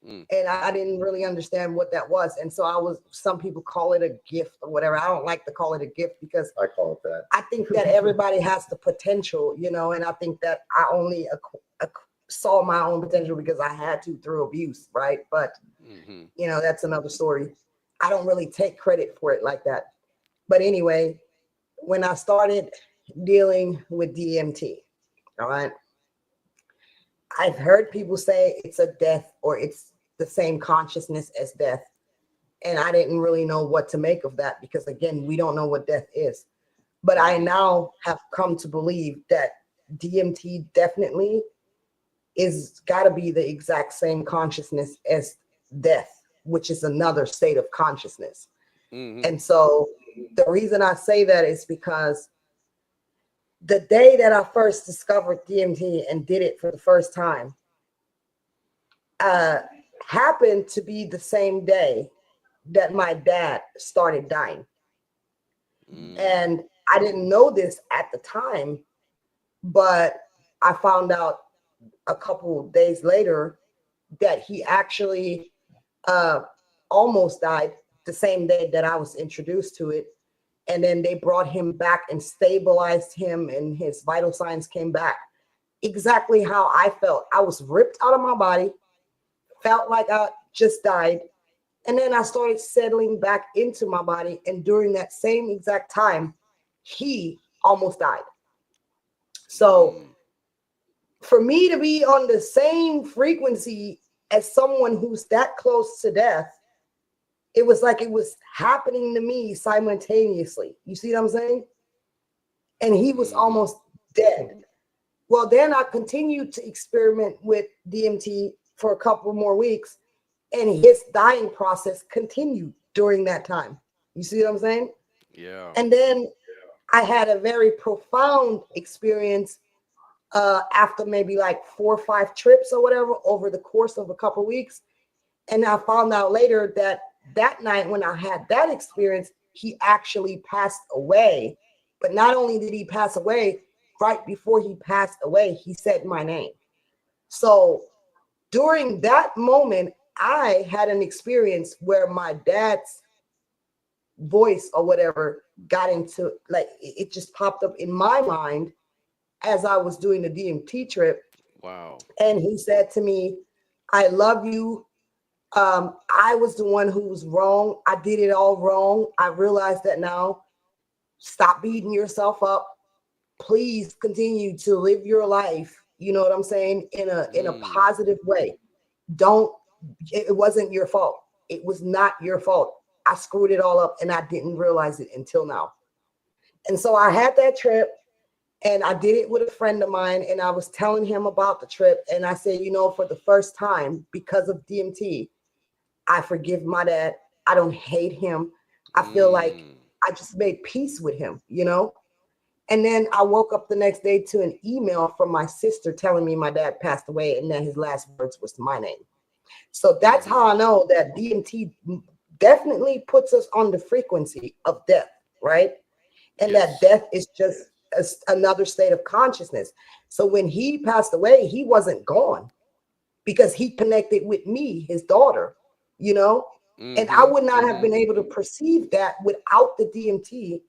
And I didn't really understand what that was. And so some people call it a gift or whatever. I don't like to call it a gift because I call it that. I think that everybody has the potential, you know, and I think that I only saw my own potential because I had to through abuse, right? But, you know, that's another story. I don't really take credit for it like that. But anyway, when I started dealing with DMT, all right, I've heard people say it's a death or it's the same consciousness as death. And I didn't really know what to make of that because, again, we don't know what death is. But I now have come to believe that DMT definitely is got to be the exact same consciousness as death, which is another state of consciousness. And so the reason I say that is because the day that I first discovered DMT and did it for the first time happened to be the same day that my dad started dying. And I didn't know this at the time, but I found out a couple days later that he actually almost died the same day that I was introduced to it. And then they brought him back and stabilized him and his vital signs came back. Exactly how I felt. I was ripped out of my body, felt like I just died. And then I started settling back into my body. And during that same exact time, he almost died. So for me to be on the same frequency as someone who's that close to death, it was like it was happening to me simultaneously. You see what I'm saying? And he was almost dead. Well, then I continued to experiment with DMT for a couple more weeks, and his dying process continued during that time. You see what I'm saying? Yeah. And then I had a very profound experience after maybe like 4 or 5 trips or whatever over the course of a couple of weeks. And I found out later that that night when I had that experience, he actually passed away. But not only did he pass away, right before he passed away, he said my name. So during that moment, I had an experience where my dad's voice or whatever got into, like, it just popped up in my mind as I was doing the DMT trip. Wow. And he said to me, I love you. I was the one who was wrong. I did it all wrong. I realize that now. Stop beating yourself up. Please continue to live your life. You know what I'm saying? In a positive way. It wasn't your fault. It was not your fault. I screwed it all up and I didn't realize it until now. And so I had that trip and I did it with a friend of mine and I was telling him about the trip. And I said, you know, for the first time, because of DMT, I forgive my dad. I don't hate him. I feel like I just made peace with him, you know? And then I woke up the next day to an email from my sister telling me my dad passed away and that his last words was my name. So that's how I know that DMT definitely puts us on the frequency of death, right? And that death is just another state of consciousness. So when he passed away, he wasn't gone because he connected with me, his daughter, you know? And I would not have been able to perceive that without the DMT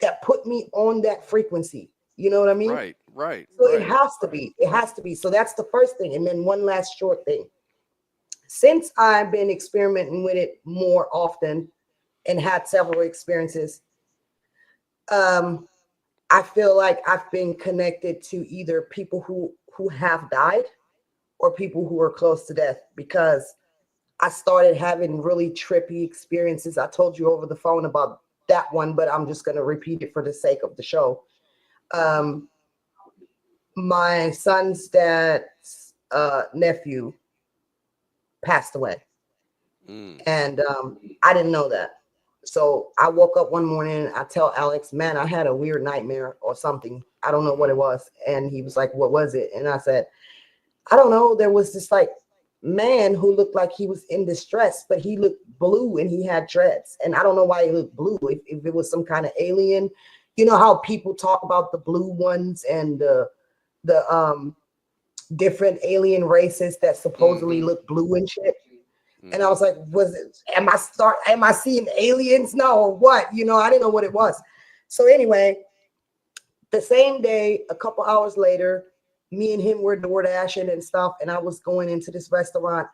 that put me on that frequency. You know what I mean? Right. So it has to be. It has to be. So that's the first thing. And then one last short thing. Since I've been experimenting with it more often and had several experiences, I feel like I've been connected to either people who have died or people who are close to death, because I started having really trippy experiences. I told you over the phone about that one, but I'm just going to repeat it for the sake of the show. My son's dad's nephew passed away. And I didn't know that. So I woke up one morning and I tell Alex, man, I had a weird nightmare or something. I don't know what it was. And he was like, what was it? And I said, I don't know. There was this like man who looked like he was in distress, but he looked blue and he had dreads. And I don't know why he looked blue. If it was some kind of alien, you know how people talk about the blue ones and the different alien races that supposedly look blue and shit. And I was like, am I seeing aliens now or what? You know, I didn't know what it was. So anyway, the same day, a couple hours later, me and him were door dashing and stuff. And I was going into this restaurant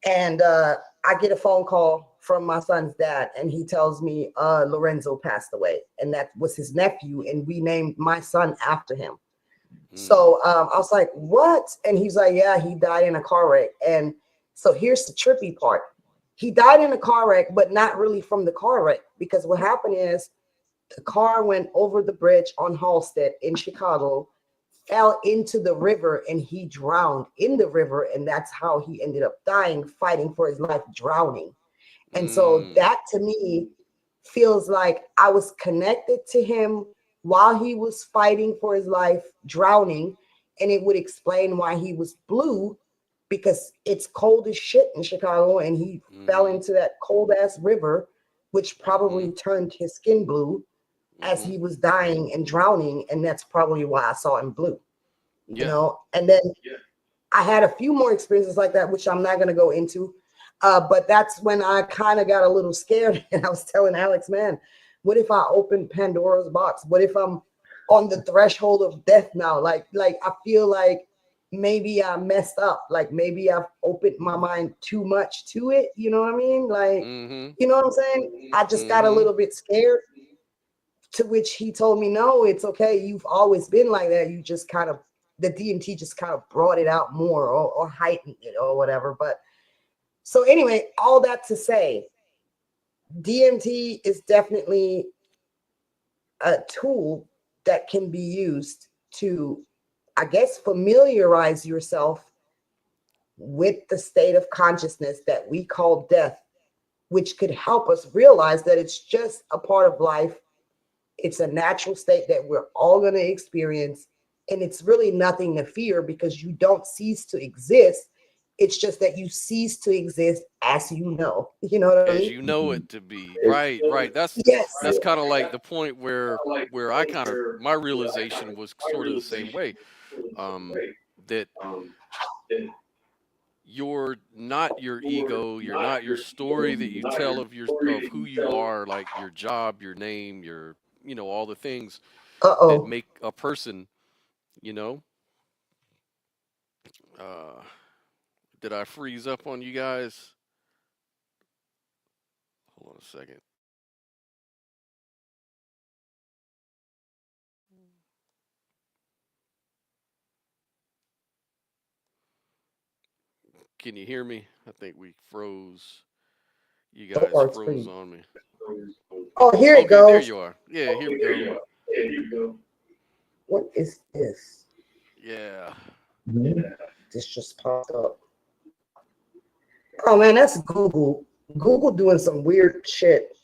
and I get a phone call from my son's dad. And he tells me Lorenzo passed away. And that was his nephew. And we named my son after him. So I was like, what? And he's like, yeah, he died in a car wreck. And so here's the trippy part. He died in a car wreck, but not really from the car wreck, because what happened is the car went over the bridge on Halstead in Chicago, fell into the river, and he drowned in the river. And that's how he ended up dying, fighting for his life, drowning. And so that to me feels like I was connected to him while he was fighting for his life, drowning. And it would explain why he was blue, because it's cold as shit in Chicago, and he fell into that cold ass river, which probably turned his skin blue as he was dying and drowning. And that's probably why I saw him blue, you know? And then I had a few more experiences like that, which I'm not going to go into. But that's when I kind of got a little scared. And I was telling Alex, man, what if I open Pandora's box? What if I'm on the threshold of death now? Like I feel like maybe I messed up. Like maybe I've opened my mind too much to it. You know what I mean? Like, you know what I'm saying? I just got a little bit scared, to which he told me, no, it's okay. You've always been like that. You just kind of, the DMT just kind of brought it out more or heightened it or whatever. But so anyway, all that to say, DMT is definitely a tool that can be used to, I guess, familiarize yourself with the state of consciousness that we call death, which could help us realize that it's just a part of life. It's a natural state that we're all going to experience. And it's really nothing to fear, because you don't cease to exist. It's just that you cease to exist as you know. You know what I mean? As you know it to be. Right. That's kind of like the point where I kind of, my realization was sort of the same way. That you're not your ego, you're not your story that you tell of who you are, like your job, your name, your, you know, all the things that make a person, you know. Did I freeze up on you guys? Hold on a second. Can you hear me? I think we froze. You guys froze on me. Oh, here it goes. There you are. Yeah, here we go. What is this? Yeah. This just popped up. Oh man, that's Google. Google doing some weird shit.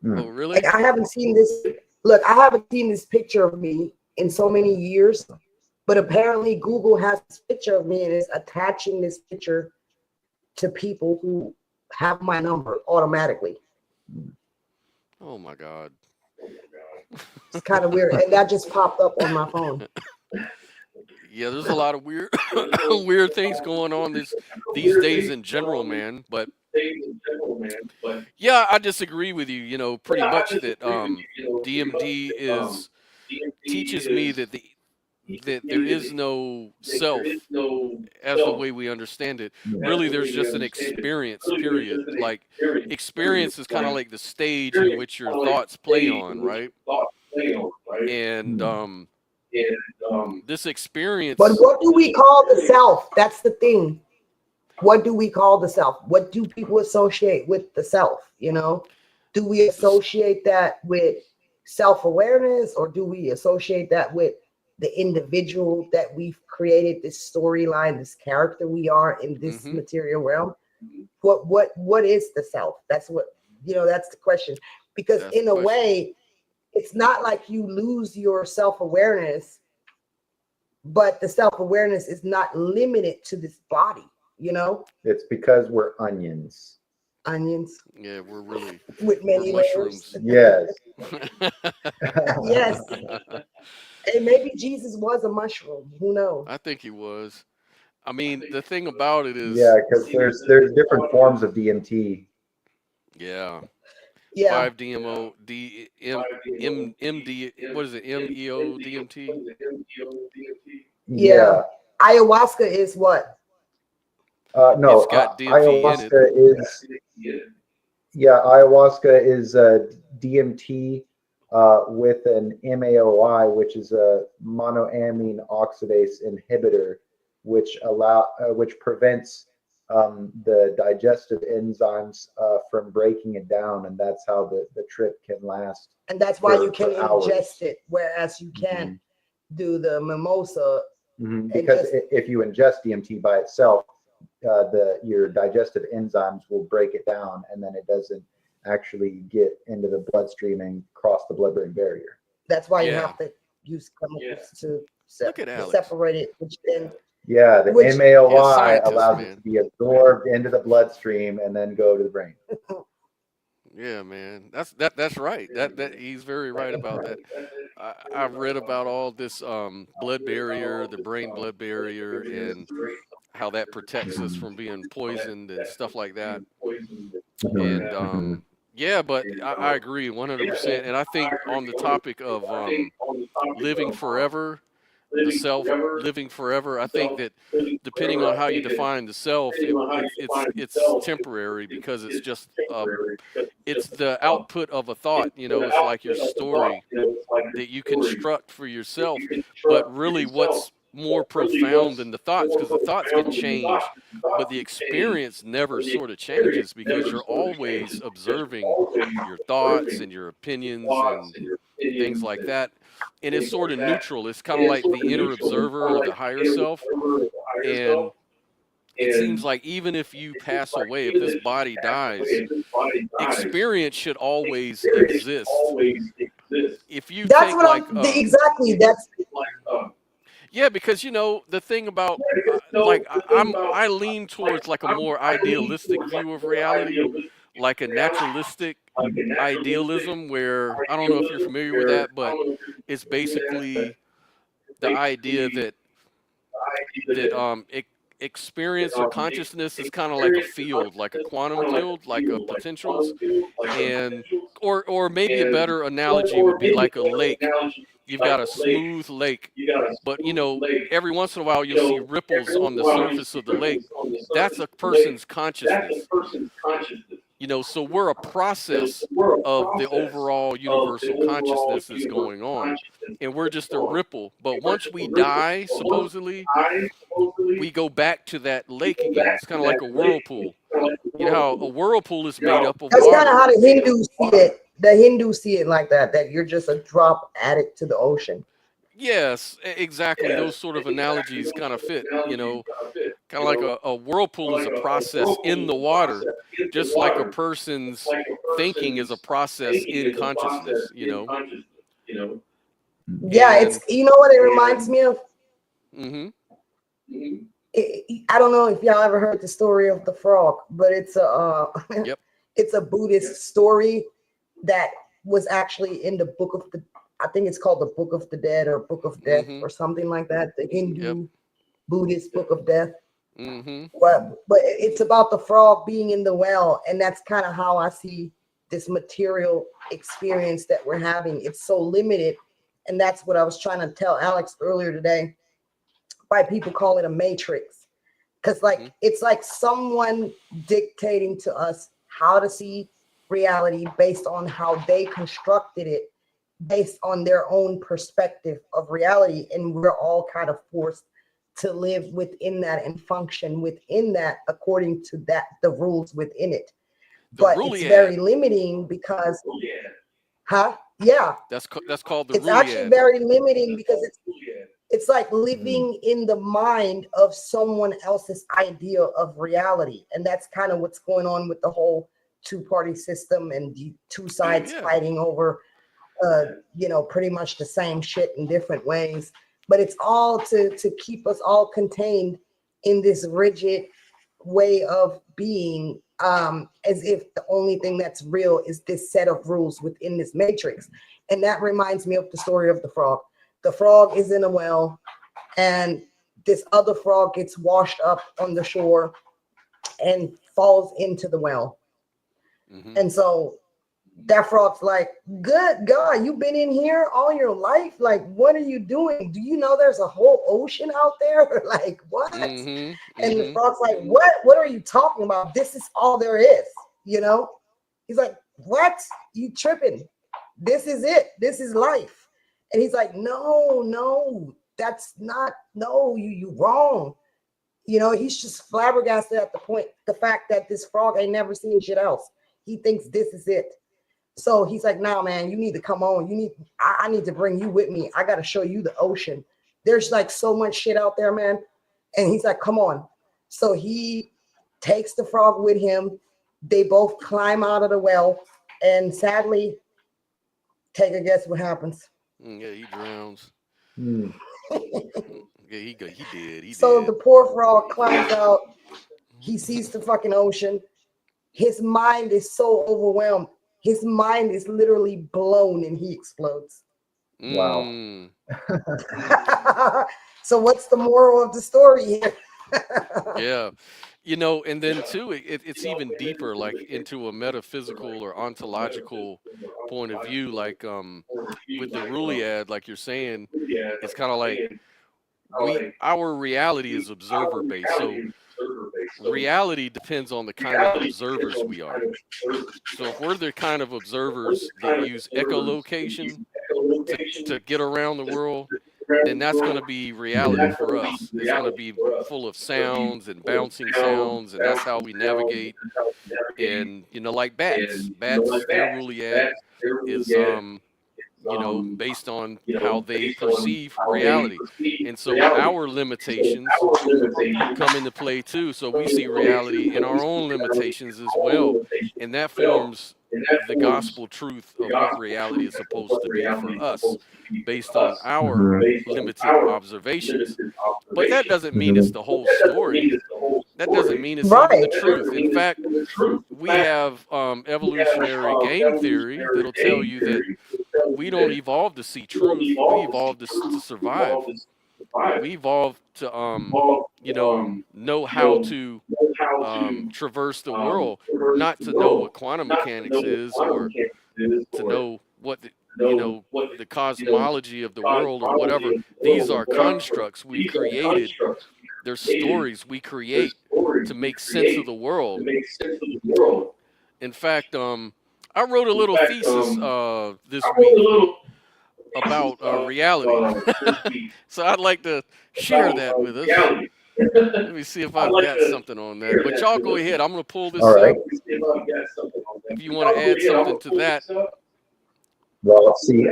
Oh, really? Like, I haven't seen this. Look, I haven't seen this picture of me in so many years, but apparently Google has this picture of me and is attaching this picture to people who have my number automatically. Oh my God. It's kind of weird. And that just popped up on my phone. Yeah, there's a lot of weird weird things going on these days in general, man. But Yeah, I disagree with you. Pretty much that DMD is teaches me that there is no self as the way we understand it. Really, there's just an experience, period. Like, experience is kind of like the stage in which your thoughts play on, right? And this experience. But what do we call the self? That's the thing. What do we call the self? What do people associate with the self? Do we associate that with self-awareness, or do we associate that with the individual that we've created, this storyline, this character we are in this material realm? What is the self? That's what, that's the question. Because in a way, it's not like you lose your self-awareness, but the self-awareness is not limited to this body, It's because we're onions. Yeah, we're really with many mushrooms. Yes. Yes. And maybe Jesus was a mushroom. Who knows? I think he was. I mean, the thing about it is, because there's different forms of DMT. Yeah. Yeah. 5-DMO, MD, what is it? MEO DMT? Yeah. Ayahuasca is what? No, It's got DMT ayahuasca in is. Yeah, ayahuasca is DMT with an MAOI, which is a monoamine oxidase inhibitor, which prevents the digestive enzymes from breaking it down, and that's how the trip can last. And that's why you can hours. ingest it, whereas you can't do the mimosa. Because if you ingest DMT by itself, your digestive enzymes will break it down, and then it doesn't actually get into the bloodstream and cross the blood-brain barrier. That's why you have to use chemicals to separate it, which then. Yeah, the MAOI allows it to be absorbed into the bloodstream and then go to the brain. Yeah, man, that's right. That he's very right about that. I've read about all this blood barrier, the brain blood barrier, and how that protects us from being poisoned and stuff like that. And yeah, but I agree 100%. And I think on the topic of living forever, the self living forever, I think that depending on how you define the self, it's temporary, because it's just it's the output of a thought. It's like your story that you construct for yourself. But really, what's more profound than the thoughts, because the thoughts can change, but the experience never sort of changes, because you're always observing your thoughts and your opinions and things like that. And it's sort of neutral. It's kind of like the inner observer or the higher self. And it seems like even if you pass away, if this body dies, experience should always exist. If you that's think what like exactly that's. Yeah, because the thing about I lean towards like a more idealistic view of reality, like a naturalistic idealism, where I don't know if you're familiar with that, but it's basically the idea that experience or consciousness is kind of like a field, like a quantum field, like a potentials, and or maybe a better analogy would be like a lake. You've got a smooth lake, but every once in a while you'll see ripples on the surface of the lake. That's a person's consciousness. So we're a process of the overall universal consciousness that's going on, and we're just a ripple. But once we die, supposedly, we go back to that lake again. It's kind of like a whirlpool. You know how a whirlpool is made up of water. That's kind of how the Hindus see it. The Hindus see it like that you're just a drop added to the ocean. Yes, exactly. Those sort of analogies kind of fit, kind of like a whirlpool is a process in the water, just like a person's thinking is a process in consciousness, Yeah, it's, what it reminds me of? I don't know if y'all ever heard the story of the frog, but it's a it's a Buddhist story that was actually in the book of the, I think it's called the Book of the Dead or Book of Death or something like that. The Hindu Buddhist Book of Death. But it's about the frog being in the well, and that's kind of how I see this material experience that we're having. It's so limited, and that's what I was trying to tell Alex earlier today. Why people call it a matrix, because like it's like someone dictating to us how to see reality based on how they constructed it, based on their own perspective of reality, and we're all kind of forced to live within that and function within that according to that the rules within it. But it's very limiting because that's called the it's actually very limiting because it's like living in the mind of someone else's idea of reality, and that's kind of what's going on with the whole two-party system and the two sides fighting over pretty much the same shit in different ways. But it's all to keep us all contained in this rigid way of being, as if the only thing that's real is this set of rules within this matrix. And that reminds me of the story of the frog. The frog is in a well, and this other frog gets washed up on the shore and falls into the well. And so that frog's like, good God, you've been in here all your life? Like, what are you doing? Do you know there's a whole ocean out there? Like, what? And the frog's like, what are you talking about? This is all there is, He's like, what? You tripping? This is it. This is life. And he's like, no, that's not, no, you wrong. He's just flabbergasted at the fact that this frog ain't never seen shit else. He thinks this is it. So he's like, nah, man, you need to come on. I need to bring you with me. I got to show you the ocean. There's like so much shit out there, man. And he's like, come on. So he takes the frog with him. They both climb out of the well. And sadly, take a guess what happens. Yeah, he drowns. Yeah, he did. So the poor frog climbs out. He sees the fucking ocean. His mind is so overwhelmed. His mind is literally blown and he explodes. Wow. So what's the moral of the story here? Yeah. And then too, it's even deeper, like into a metaphysical or ontological point of view, like with the Ruliad, like you're saying, it's kind of like our reality is observer based. So reality depends on the kind of observers we are. So if we're the kind of observers that use echolocation to get around the world, then that's going to be reality for us. It's going to be full of sounds and bouncing sounds, and that's how we navigate. And like bats, their Ruliad is based on how they perceive reality. And so our limitations come into play too. So we see reality in our own limitations as well. And that forms the gospel truth of what reality is supposed to be for us based on our limited observations. But that doesn't mean it's the whole story. That doesn't mean it's even the truth. In fact, we have evolutionary game theory that'll tell you that we don't evolve to see truth. We evolve to survive. We evolve to know how to traverse the world, not to know what quantum mechanics is or to know what the cosmology of the world or whatever. These are constructs we created. They're stories we create to make sense of the world. In fact, I wrote a little thesis this week about reality. So I'd like to share that with us. Let me see if I've got something on that. But y'all go ahead. I'm going to pull this up. If you want to add something to that. Well, see,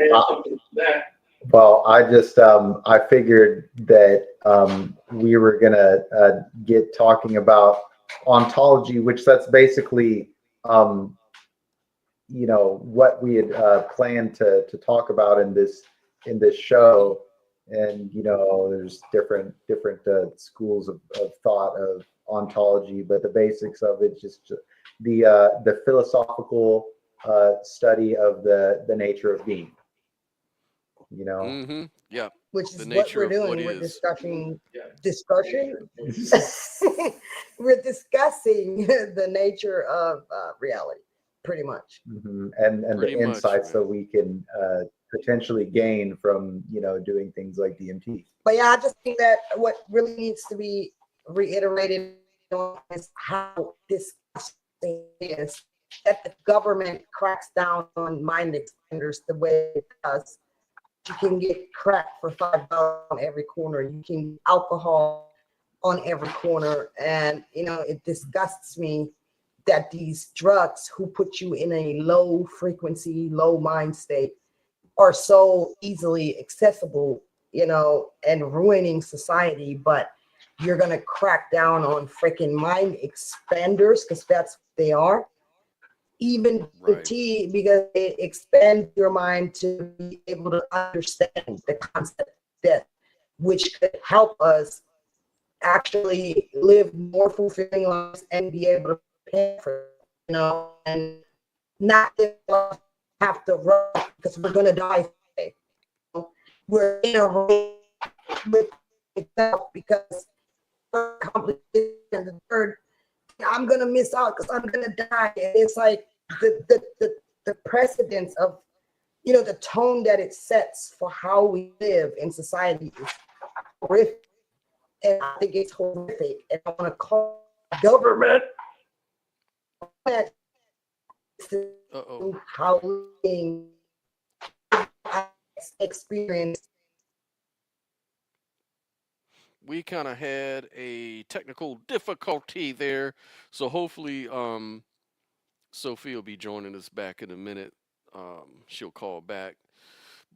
I just I figured that we were gonna get talking about ontology, which that's basically what we had planned to talk about in this show. And there's different schools of thought of ontology, but the basics of it just the philosophical study of the nature of being. Yeah. Which is the what nature we're of doing. what We're is. discussing discussion. We're discussing the nature of reality, pretty much. And Pretty the much, insights that man. we can potentially gain from doing things like DMT. But yeah, I just think that what really needs to be reiterated is how disgusting it is that the government cracks down on mind expanders the way it does. You can get crack for $5 on every corner. You can get alcohol on every corner. And, it disgusts me that these drugs who put you in a low frequency, low mind state are so easily accessible, and ruining society. But you're going to crack down on freaking mind expanders because that's what they are. Even Right. DMT, because it expands your mind to be able to understand the concept of death, which could help us actually live more fulfilling lives and be able to pay for it, and not have to run because we're going to die today. We're in a race with itself because the third, I'm gonna miss out because I'm gonna die. And it's like the precedence of the tone that it sets for how we live in society is horrific. And I think it's horrific. And I want to call government that Uh-oh. how experience. We kind of had a technical difficulty there, so hopefully Sophia will be joining us back in a minute. She'll call back.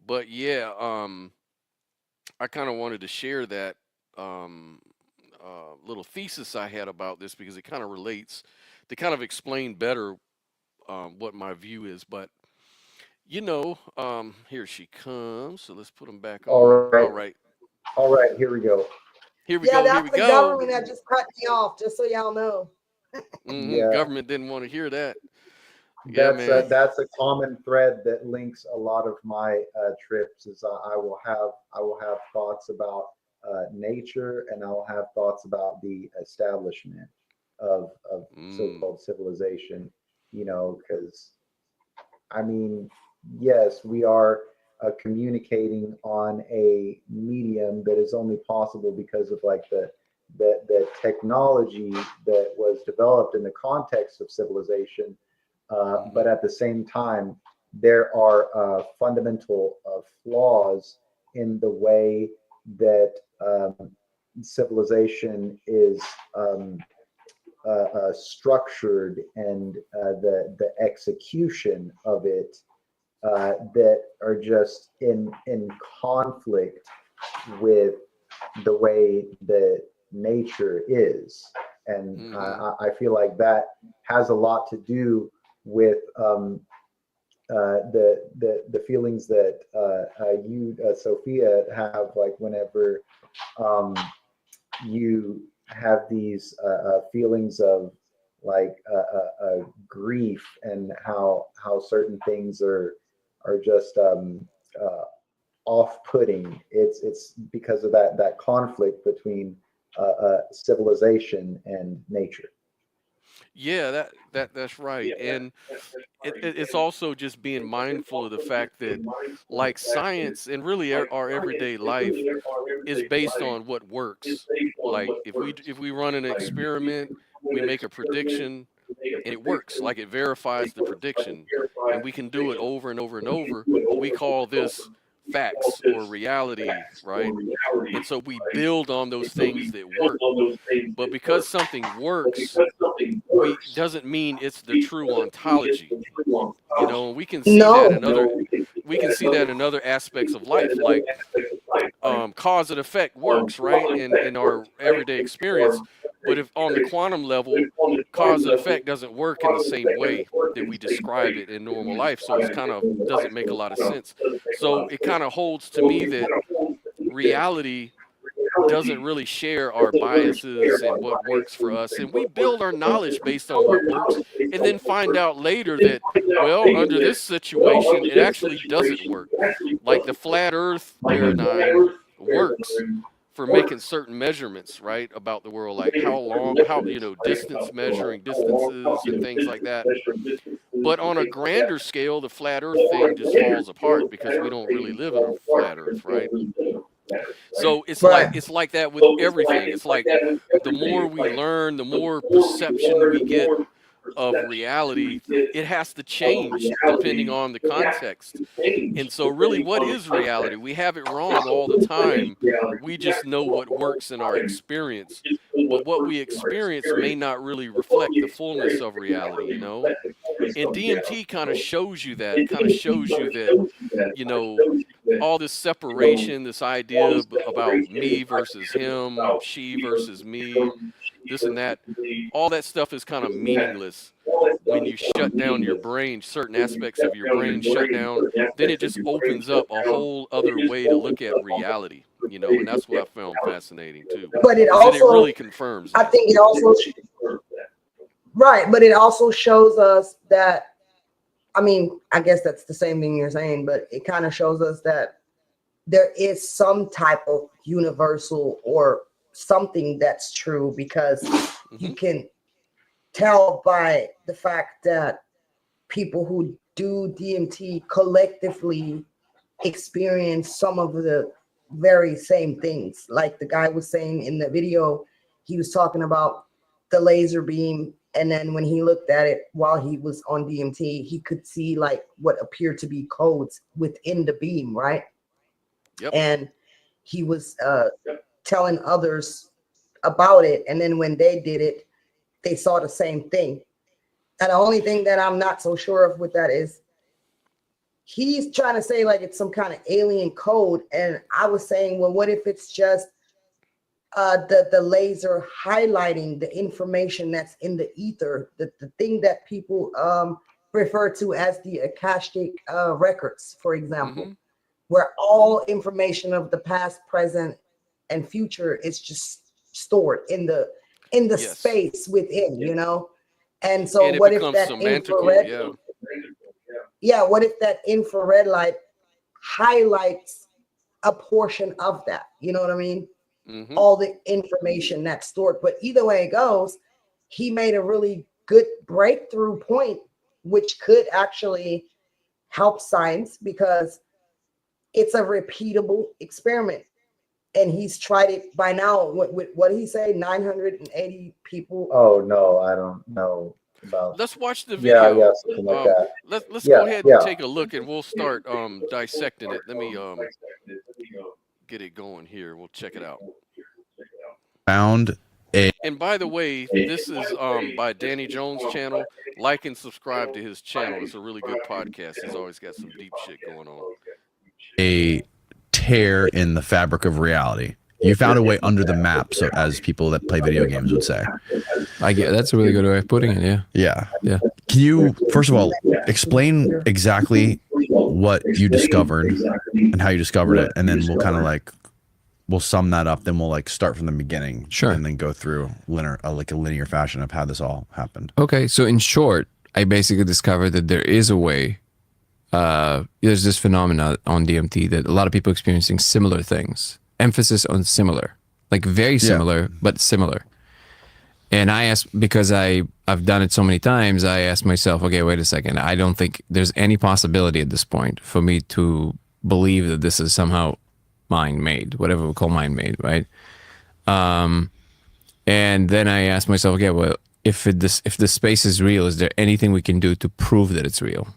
But yeah, I kind of wanted to share that little thesis I had about this because it kind of relates to kind of explain better what my view is. But here she comes. So let's put them back All on. right. All right, here we go. Here we Yeah, go. Here that's we the go. government that just cut me off, just so y'all know. Yeah. Government didn't want to hear that. Yeah, That's man. that's a common thread that links a lot of my trips. Is I will have thoughts about nature, and I will have thoughts about the establishment of so-called civilization. Because I mean, yes, we are communicating on a medium that is only possible because of like the technology that was developed in the context of civilization. But at the same time, there are fundamental flaws in the way that civilization is structured, and the execution of it that are just in conflict with the way that nature is. And I feel like that has a lot to do with the feelings that you, Sophia, have, like whenever you have these feelings of like grief, and how certain things are just off-putting. It's because of that conflict between civilization and nature. Yeah, that's right. And it's also just being mindful of the fact that, like, science and really our everyday life is based on what works. Like if we run an experiment, we make a prediction and it works, like it verifies the prediction, and we can do it over and over and over. We call this facts or reality, right? And so we build on those things that work. But because something works, we doesn't mean it's the true ontology. And we can see that in other aspects of life, like cause and effect works, right, in our everyday experience. But if on the quantum level, cause and effect doesn't work in the same way that we describe it in normal life, so it's kind of doesn't make a lot of sense. So it kind of holds to me that reality doesn't really share our biases and what works for us, and we build our knowledge based on what works, and then find out later that, well, under this situation it actually doesn't work. Like the flat earth paradigm works for making certain measurements, right, about the world, like how long, how, you know, distance, measuring distances and things like that. But on a grander scale, the flat Earth thing just falls apart because we don't really live in a flat Earth, right? So it's like that with everything. It's like the more we learn, the more perception we get of reality, it has to change depending on the context. And so really, what is reality? We have it wrong all the time. We just know what works in our experience, but what we experience may not really reflect the fullness of reality, you know? And DMT kind of shows you that. It kind of shows you that, you know, all this separation, this idea about me versus him, she versus me, this and that, all that stuff is kind of meaningless when you shut down your brain. Certain aspects of your brain shut down, then it just opens up a whole other way to look at reality, you know, and that's what I found fascinating too. But it also, it really confirms that. I think it also, right, but it also shows us that, I mean, I guess that's the same thing you're saying, but it kind of shows us that there is some type of universal or something that's true, because you can tell by the fact that people who do DMT collectively experience some of the very same things. Like the guy was saying in the video, he was talking about the laser beam, and then when he looked at it while he was on DMT, he could see like what appeared to be codes within the beam, right? Yep. And he was telling others about it, and then when they did it, they saw the same thing. And the only thing that I'm not so sure of with that is he's trying to say like it's some kind of alien code, and I was saying, well, what if it's just the laser highlighting the information that's in the ether, the thing that people refer to as the Akashic records, for example, where all information of the past, present, and future is just stored in the space within, you know? And so and what if that infrared, what if that infrared light highlights a portion of that? You know what I mean? All the information that's stored. But either way it goes, he made a really good breakthrough point, which could actually help science, because it's a repeatable experiment. And he's tried it by now. What did he say? 980 people. Oh no, I don't know about. Let's watch the video. Yeah, something like that. Let's go ahead and take a look, and we'll start dissecting it. Let me get it going here. We'll check it out. And by the way, this is by Danny Jones' channel. Like and subscribe to his channel. It's a really good podcast. He's always got some deep shit going on. A tear in the fabric of reality. You found a way under the map, so as people that play video games would say. I get that's a really good way of putting it. Yeah. Can you first of all explain exactly what you discovered and how you discovered it, and then we'll kind of like we'll sum that up. Then we'll like start from the beginning, sure, and then go through like a linear fashion of how this all happened. Okay, so in short, I basically discovered that there is a way. There's this phenomena on DMT that a lot of people experiencing similar things. Emphasis on similar, like very similar, but similar. And I asked, because I've done it so many times, I asked myself, okay, wait a second. I don't think there's any possibility at this point for me to believe that this is somehow mind-made, whatever we call mind-made, right? And then I asked myself, okay, well, if the space is real, is there anything we can do to prove that it's real?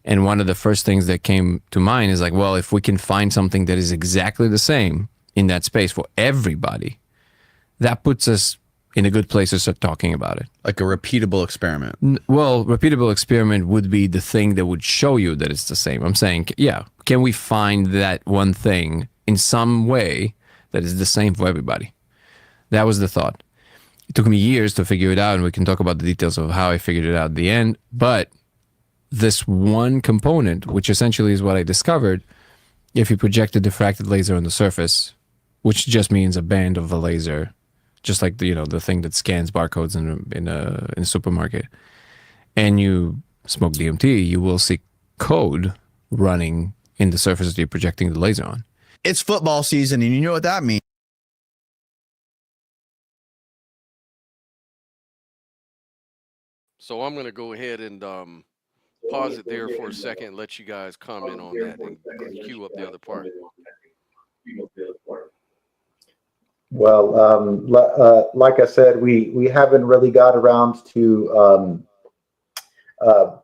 And one of the first things that came to mind is like, well, if we can find something that is exactly the same in that space for everybody, that puts us in a good place to start talking about it. Like a repeatable experiment. Well, repeatable experiment would be the thing that would show you that it's the same. I'm saying, yeah, can we find that one thing in some way that is the same for everybody? That was the thought. It took me years to figure it out, and we can talk about the details of how I figured it out at the end. But this one component, which essentially is what I discovered, if you project a diffracted laser on the surface, which just means a band of a laser, just like the thing that scans barcodes in a supermarket, and you smoke DMT, you will see code running in the surface that you're projecting the laser on. It's football season, and you know what that means. So I'm going to go ahead and pause it there for a second and let you guys comment on that and cue up the other part. Well, like I said, we haven't really got around to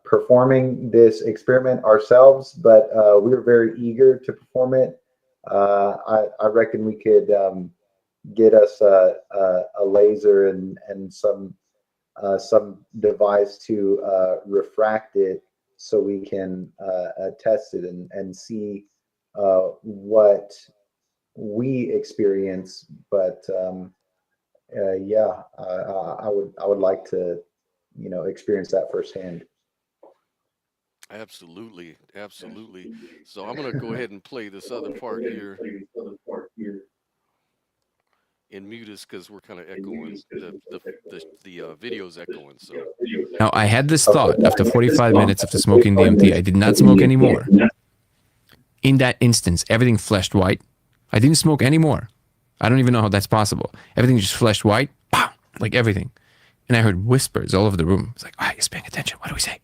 performing this experiment ourselves, but we're very eager to perform it. I reckon we could get us a laser and some device to refract it so we can test it and see what we experience. But yeah, I would like to, experience that firsthand. Absolutely, absolutely. So I'm going to go ahead and play this other part here and mute us because we're kind of echoing. The video's echoing. So Now, I had this thought after 45 minutes after smoking DMT. I did not smoke anymore. In that instance, everything flashed white. I didn't smoke anymore. I don't even know how that's possible. Everything just flashed white, pow, like everything. And I heard whispers all over the room. It's like, oh, he's paying attention. What do we say?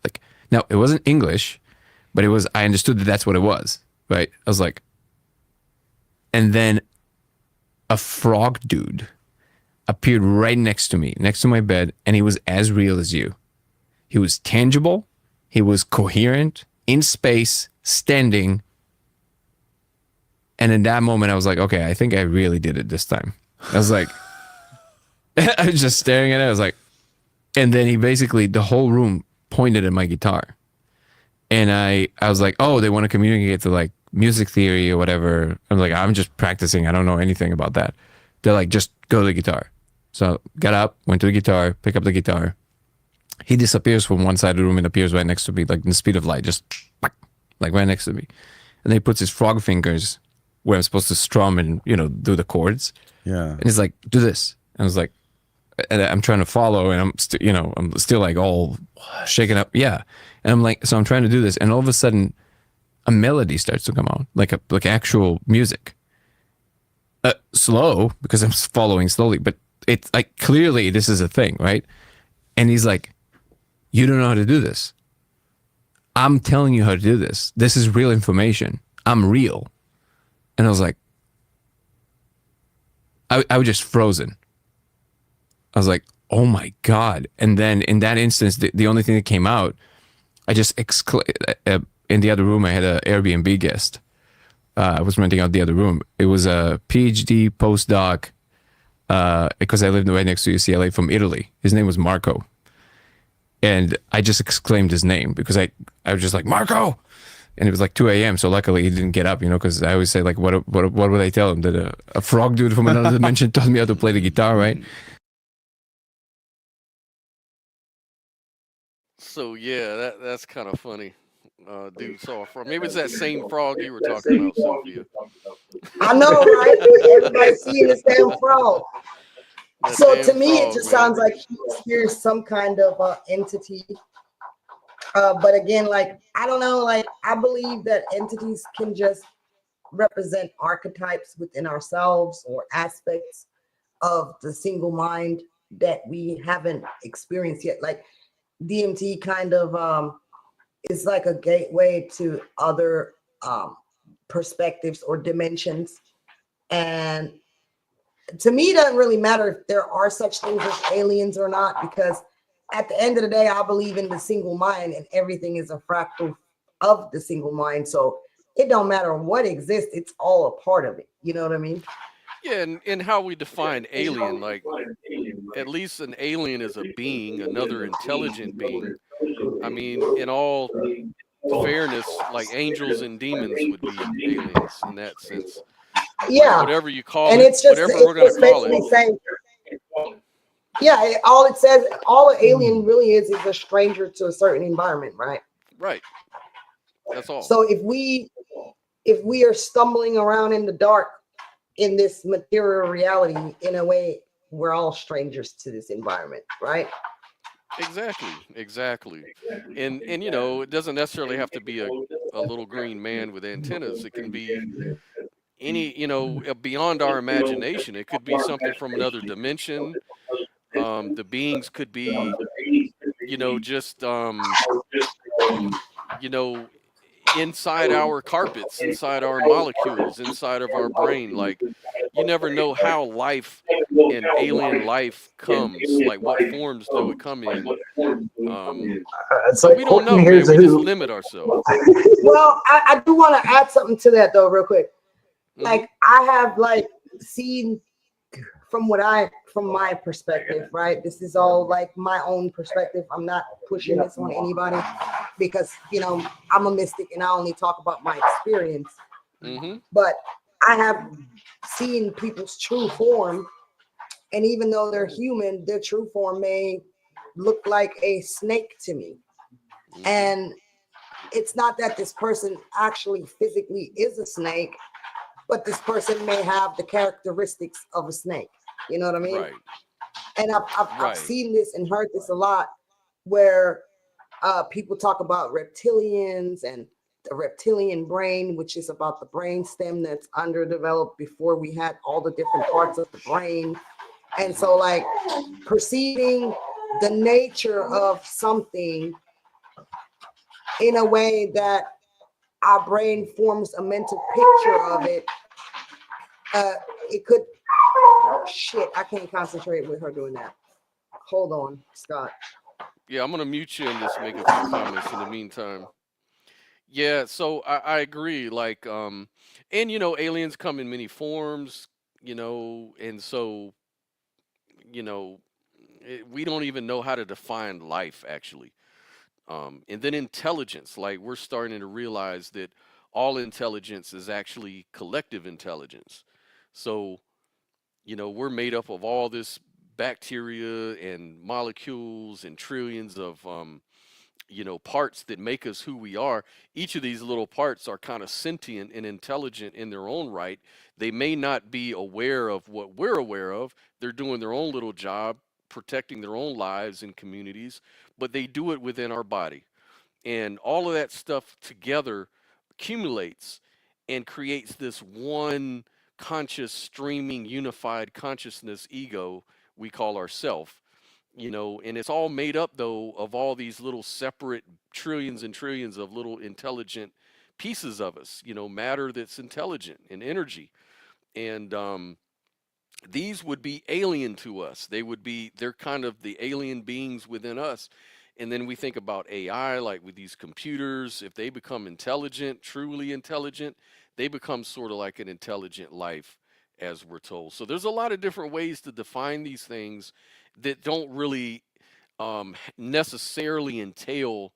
Like, now, it wasn't English, but it was, I understood that that's what it was, right? I was like, and then a frog dude appeared right next to me, next to my bed, and he was as real as you. He was tangible. He was coherent, in space, standing. And in that moment, I was like, okay, I think I really did it this time. I was like, I was just staring at it. I was like, and then he basically, the whole room pointed at my guitar. And I was like, oh, they want to communicate to like music theory or whatever. I'm like, I'm just practicing. I don't know anything about that. They're like, just go to the guitar. So got up, went to the guitar, pick up the guitar. He disappears from one side of the room and appears right next to me, like in the speed of light, just like right next to me. And then he puts his frog fingers where I'm supposed to strum and, do the chords. Yeah. And he's like, do this. And I was like, and I'm trying to follow and I'm I'm still like all shaken up. Yeah. And I'm like, so I'm trying to do this. And all of a sudden a melody starts to come out, like actual music. Slow because I'm following slowly, but it's like, clearly this is a thing, right? And he's like, you don't know how to do this. I'm telling you how to do this. This is real information. I'm real. And I was like, I was just frozen. I was like, oh my God. And then in that instance, the only thing that came out, I just in the other room, I had an Airbnb guest. I was renting out the other room. It was a PhD postdoc, because I lived right next to UCLA, from Italy. His name was Marco. And I just exclaimed his name because I was just like, Marco! And it was like 2 a.m. So luckily he didn't get up, because I always say, like, what would I tell him? That a frog dude from another dimension taught me how to play the guitar, right? So yeah, that's kind of funny. Dude saw a frog. Maybe it's that same frog you were talking about, Sophia. I know, right? Everybody's seeing this damn frog. So to me, it just sounds like he experienced some kind of entity. But again, like, I don't know, like, I believe that entities can just represent archetypes within ourselves or aspects of the single mind that we haven't experienced yet. Like DMT kind of is like a gateway to other perspectives or dimensions. And to me, it doesn't really matter if there are such things as aliens or not, because at the end of the day, I believe in the single mind and everything is a fractal of the single mind. So it don't matter what exists, it's all a part of it. You know what I mean? Yeah, and how we define alien, like, at least an alien is a being, another intelligent being. I mean, in all fairness, like angels and demons would be aliens in that sense. Yeah. Like whatever you call and it, it's just, whatever we're going to call it. Saying, yeah, all it says, all an alien really is a stranger to a certain environment, right? Right. That's all. So if we are stumbling around in the dark in this material reality, in a way, we're all strangers to this environment, right? Exactly. And it doesn't necessarily have to be a little green man with antennas. It can be any, beyond our imagination. It could be something from another dimension. The beings could be just inside our carpets, inside our molecules, inside of our brain. Like, you never know how life and alien life comes. Like, what forms do it come in? It's So like we don't know, Courtney, man. here's We just who. limit ourselves. Well, I do want to add something to that though, real quick. Mhm. Like, I have like seen from my perspective, right? This is all like my own perspective. I'm not pushing this on anybody because, I'm a mystic and I only talk about my experience. Mhm. But I have seen people's true form, and even though they're human, their true form may look like a snake to me. Mhm. And it's not that this person actually physically is a snake, but this person may have the characteristics of a snake. You know what I mean? Right. And I've Right. seen this and heard this a lot, where people talk about reptilians and the reptilian brain, which is about the brain stem that's underdeveloped before we had all the different parts of the brain. And so, like, perceiving the nature of something in a way that our brain forms a mental picture of it, it could, shit, I can't concentrate with her doing that. Hold on, Scott. Yeah, I'm gonna mute you and just make a few comments in the meantime. Yeah, so I agree. Like, and aliens come in many forms, and so you know, we don't even know how to define life actually. And then intelligence, like we're starting to realize that all intelligence is actually collective intelligence. So, we're made up of all this bacteria and molecules and trillions of parts that make us who we are. Each of these little parts are kind of sentient and intelligent in their own right. They may not be aware of what we're aware of. They're doing their own little job, protecting their own lives and communities, but they do it within our body. And all of that stuff together accumulates and creates this one conscious, streaming, unified consciousness ego we call ourself. And it's all made up though of all these little separate trillions and trillions of little intelligent pieces of us, matter that's intelligent and energy. And these would be alien to us. They're kind of the alien beings within us. And then we think about AI, like with these computers, if they become intelligent, truly intelligent, they become sort of like an intelligent life, as we're told. So there's a lot of different ways to define these things that don't really necessarily entail,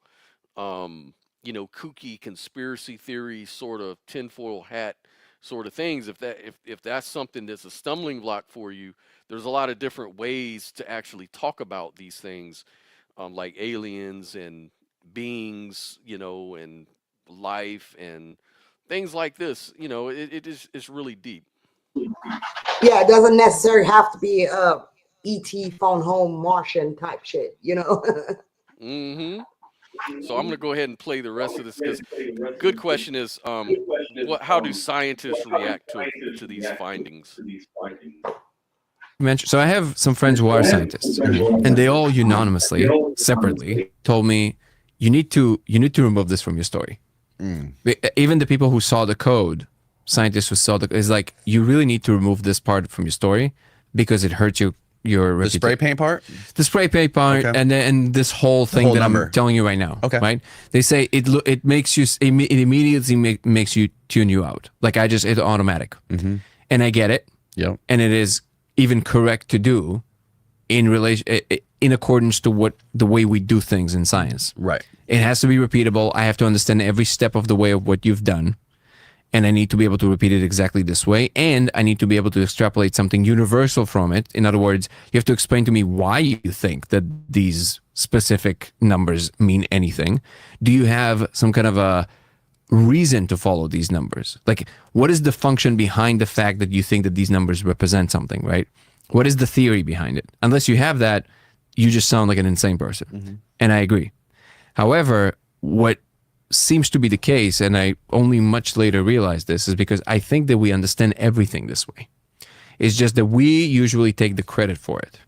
kooky conspiracy theory sort of tinfoil hat sort of things. If that's something that's a stumbling block for you, there's a lot of different ways to actually talk about these things, like aliens and beings, and life and things like this. It's really deep. Yeah, it doesn't necessarily have to be ET phone home Martian type shit, Hmm. So I'm going to go ahead and play the rest of this because good question is, how do scientists react to these findings? So I have some friends who are scientists, and they all unanimously, separately, told me you need to remove this from your story. Even the people who saw the code, scientists who saw is like, you really need to remove this part from your story because it hurts your The spray paint part? The spray paint part, Okay. and this whole thing whole that number. I'm telling you right now. Okay. Right? They say it makes you it immediately makes you tune you out. Like it's automatic, and I get it. Yep. And it is even correct to do in accordance to the way we do things in science. Right. It has to be repeatable. I have to understand every step of the way of what you've done. And I need to be able to repeat it exactly this way. And I need to be able to extrapolate something universal from it. In other words, you have to explain to me why you think that these specific numbers mean anything. Do you have some kind of a reason to follow these numbers? Like, what is the function behind the fact that you think that these numbers represent something, right? What is the theory behind it? Unless you have that, you just sound like an insane person. And I agree. However, what seems to be the case, and I only much later realized this, is because I think that we understand everything this way. It's just that we usually take the credit for it.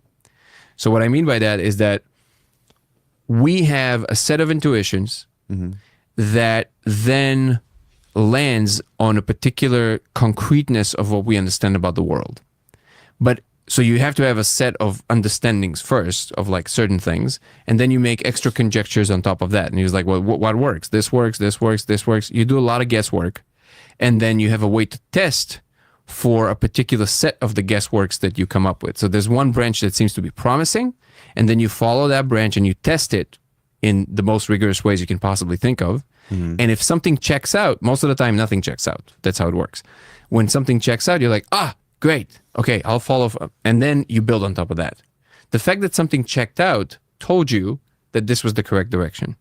So what I mean by that is that we have a set of intuitions that then lands on a particular concreteness of what we understand about the world. But so you have to have a set of understandings first of like certain things, and then you make extra conjectures on top of that. And he was like, well, what works? This works, this works, this works. You do a lot of guesswork, and then you have a way to test for a particular set of the guessworks that you come up with. So there's one branch that seems to be promising, and then you follow that branch and you test it in the most rigorous ways you can possibly think of. And if something checks out, most of the time nothing checks out. That's how it works. When something checks out, you're like, great. Okay, I'll follow. And then you build on top of that. The fact that something checked out told you that this was the correct direction.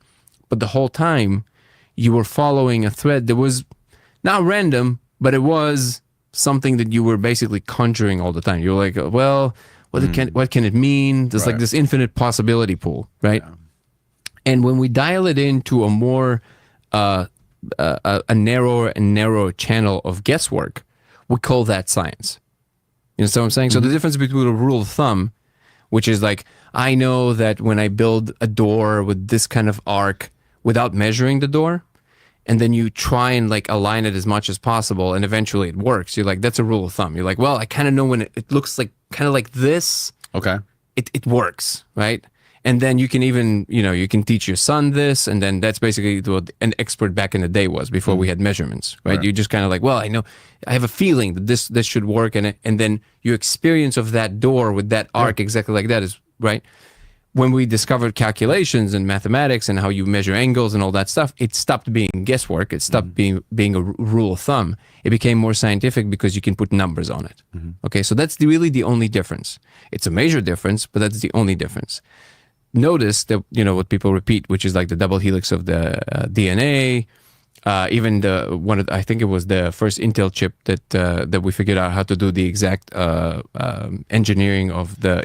But the whole time you were following a thread that was not random, but it was something that you were basically conjuring all the time. You're like, well, what can it mean? There's like this infinite possibility pool, right? Yeah. And when we dial it into a more a narrower and narrower channel of guesswork, we call that science. You know what I'm saying? So the difference between a rule of thumb, which is like, I know that when I build a door with this kind of arc without measuring the door, and then you try and like align it as much as possible, and eventually it works. You're like, that's a rule of thumb. You're like, well, I kind of know when it looks like kind of like this. Okay. It works, right? And then you can even, you can teach your son this, and then that's basically what an expert back in the day was before we had measurements, right? You just kind of like, well, I know, I have a feeling that this should work, and then your experience of that door with that arc exactly like that is, right? When we discovered calculations and mathematics and how you measure angles and all that stuff, it stopped being guesswork. It stopped being a rule of thumb. It became more scientific because you can put numbers on it. Okay, so that's really the only difference. It's a major difference, but that's the only difference. Notice that, what people repeat, which is like the double helix of the DNA, even I think it was the first Intel chip that we figured out how to do the exact engineering of the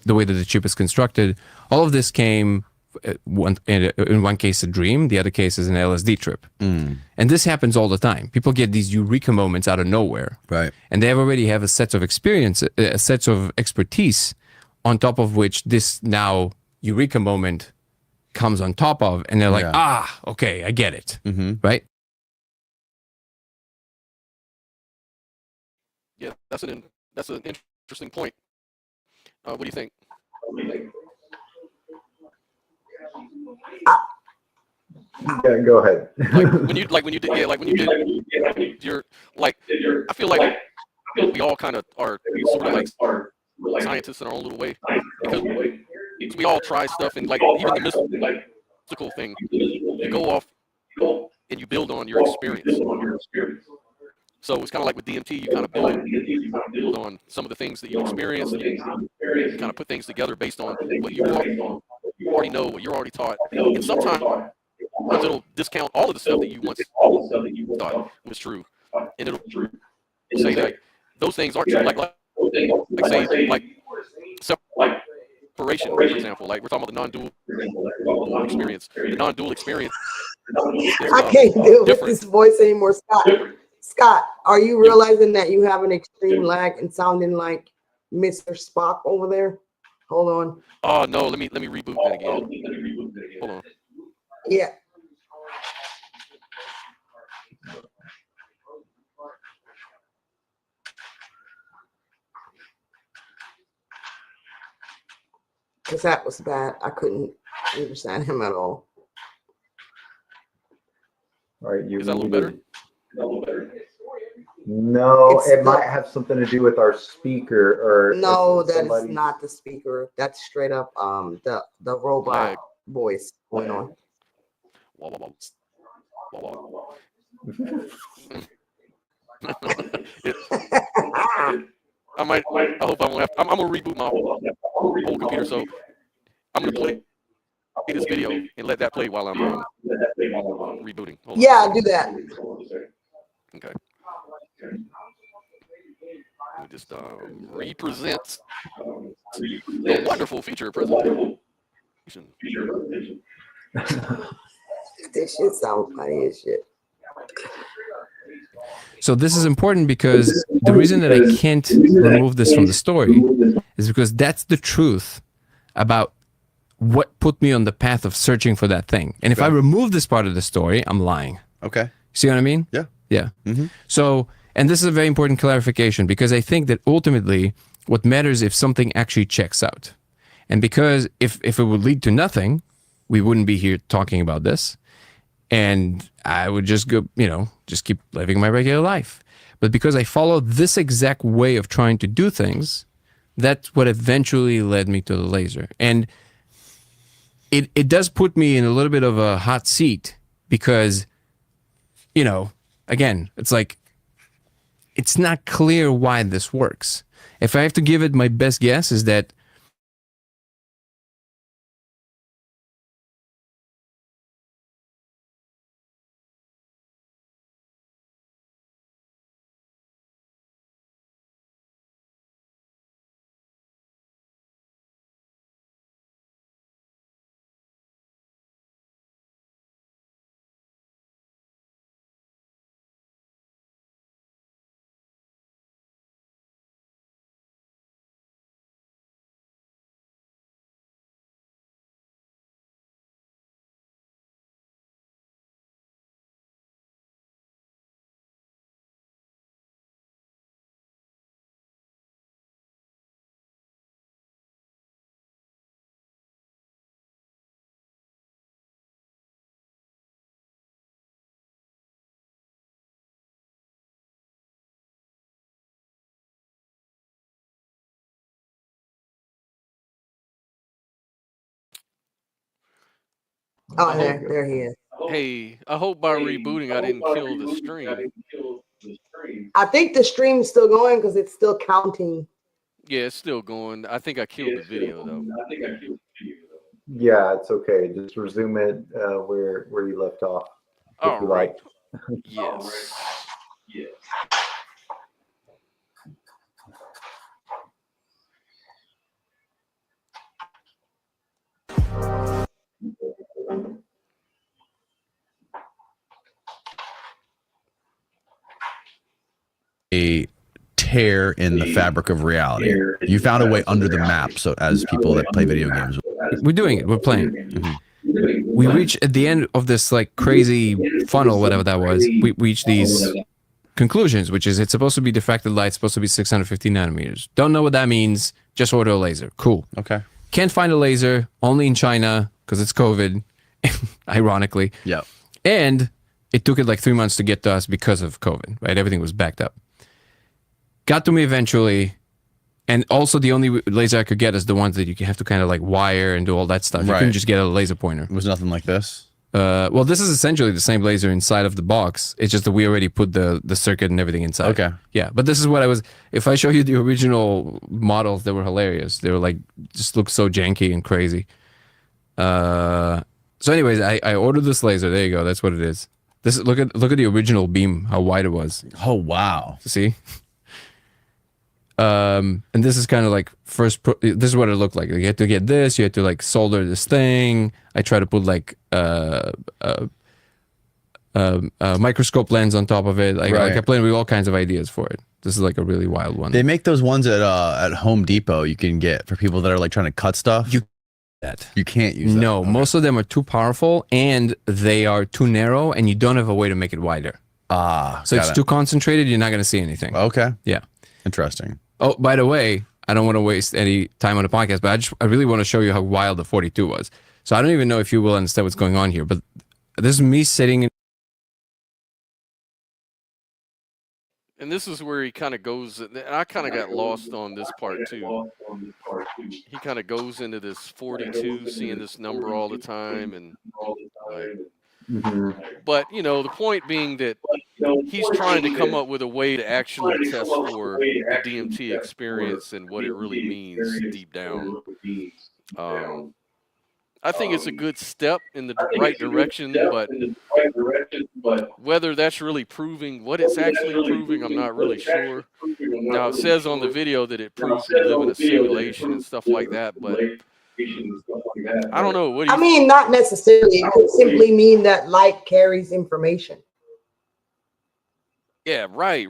way that the chip is constructed. All of this came in one case a dream, the other case is an LSD trip, and this happens all the time. People get these eureka moments out of nowhere, right? And they already have a set of experience, a set of expertise, on top of which this now eureka moment comes on top of, and they're like, okay, I get it, right? Yeah, that's an interesting point. What do you think? Yeah, go ahead. when you did your I feel like we all kind of are sort of like scientists in our own little way, because we all try stuff, and like even the mystical thing, you go off and you build on your experience. So it's kind of like with DMT, you kind of build on some of the things that you experience, and you kind of put things together based on what you already know, what you're already taught. And sometimes it'll discount all of the stuff that you once thought was true, and it'll say that those things aren't true. Like say separation, for example. Like we're talking about the non-dual experience. The non-dual experience is, I can't deal with different. this voice anymore, Scott. Scott, are you realizing that you have an extreme lag and sounding like Mr. Spock over there? Hold on. Oh no, let me reboot that again. Hold on. Yeah. Because that was bad. I couldn't understand him at all. All right, Is that a little better? No, it might have something to do with our speaker, or no, that is not the speaker. That's straight up the robot voice going on. I hope I won't have. I'm gonna reboot my whole computer, so I'm gonna play this video and let that play while I'm rebooting. Yeah, do that. Okay. Let me just represent the wonderful feature presentation. This shit sounds funny as shit. So this is important because the reason that I can't remove this from the story is because that's the truth about what put me on the path of searching for that thing. And if I remove this part of the story, I'm lying. Okay. See what I mean? Yeah. Yeah. Mm-hmm. So, and this is a very important clarification, because I think that ultimately what matters if something actually checks out. And because if it would lead to nothing, we wouldn't be here talking about this. And I would just go, just keep living my regular life. But because I followed this exact way of trying to do things, that's what eventually led me to the laser. And it does put me in a little bit of a hot seat because, again, it's like, it's not clear why this works. If I have to give it my best guess is that Oh, there he is. Hey, I hope by rebooting I didn't kill the stream. I think the stream's still going because it's still counting. Yeah, it's still going. I think I killed the video though. Yeah, it's okay. Just resume it where you left off. All you right. like. Yes. A tear in the fabric of reality. You found a way under the map, so as people that play video games. we're doing it, we're playing. Mm-hmm. We reach at the end of this like crazy funnel, whatever that was, we reach these conclusions, which is it's supposed to be diffracted light, supposed to be 650 nanometers. Don't know what that means, just order a laser. Cool. Okay. Can't find a laser, only in China, because it's COVID, ironically. Yeah. And it took it like 3 months to get to us because of COVID, right? Everything was backed up. Got to me eventually. And also the only laser I could get is the ones that you have to kind of like wire and do all that stuff. You Right. couldn't just get a laser pointer. It was nothing like this. Well, this is essentially the same laser inside of the box. It's just that we already put the circuit and everything inside. Okay. Yeah, but this is what I was... If I show you the original models, they were hilarious. They were like, just look so janky and crazy. So anyways, I ordered this laser. There you go. That's what it is. This look at the original beam, how wide it was. Oh, wow. See? And this is kind of like this is what it looked like. You had to get this, you had to like solder this thing. I try to put like a microscope lens on top of it. I kept playing with all kinds of ideas for it. This is like a really wild one. They make those ones at Home Depot you can get for people that are like trying to cut stuff. You can't use that. No, most of them are too powerful and they are too narrow and you don't have a way to make it wider. So it's too concentrated, you're not going to see anything. Okay. Yeah. Interesting. Oh, by the way, I don't want to waste any time on the podcast, but I really want to show you how wild the 42 was. So I don't even know if you will understand what's going on here, but this is me sitting in. And this is where he kind of goes, and I kind of got lost on this part too. He kind of goes into this 42, seeing this number all the time, and like, but the point being that he's trying to come up with a way to actually test for the DMT experience and what it really means deep down. I think it's a good step in the right direction, but whether that's really proving what it's actually proving, I'm not really sure. Now, it says on the video that it proves we live in a simulation and stuff like that, but I don't know. What do you mean, not necessarily. It could simply mean that light carries information. Yeah, right.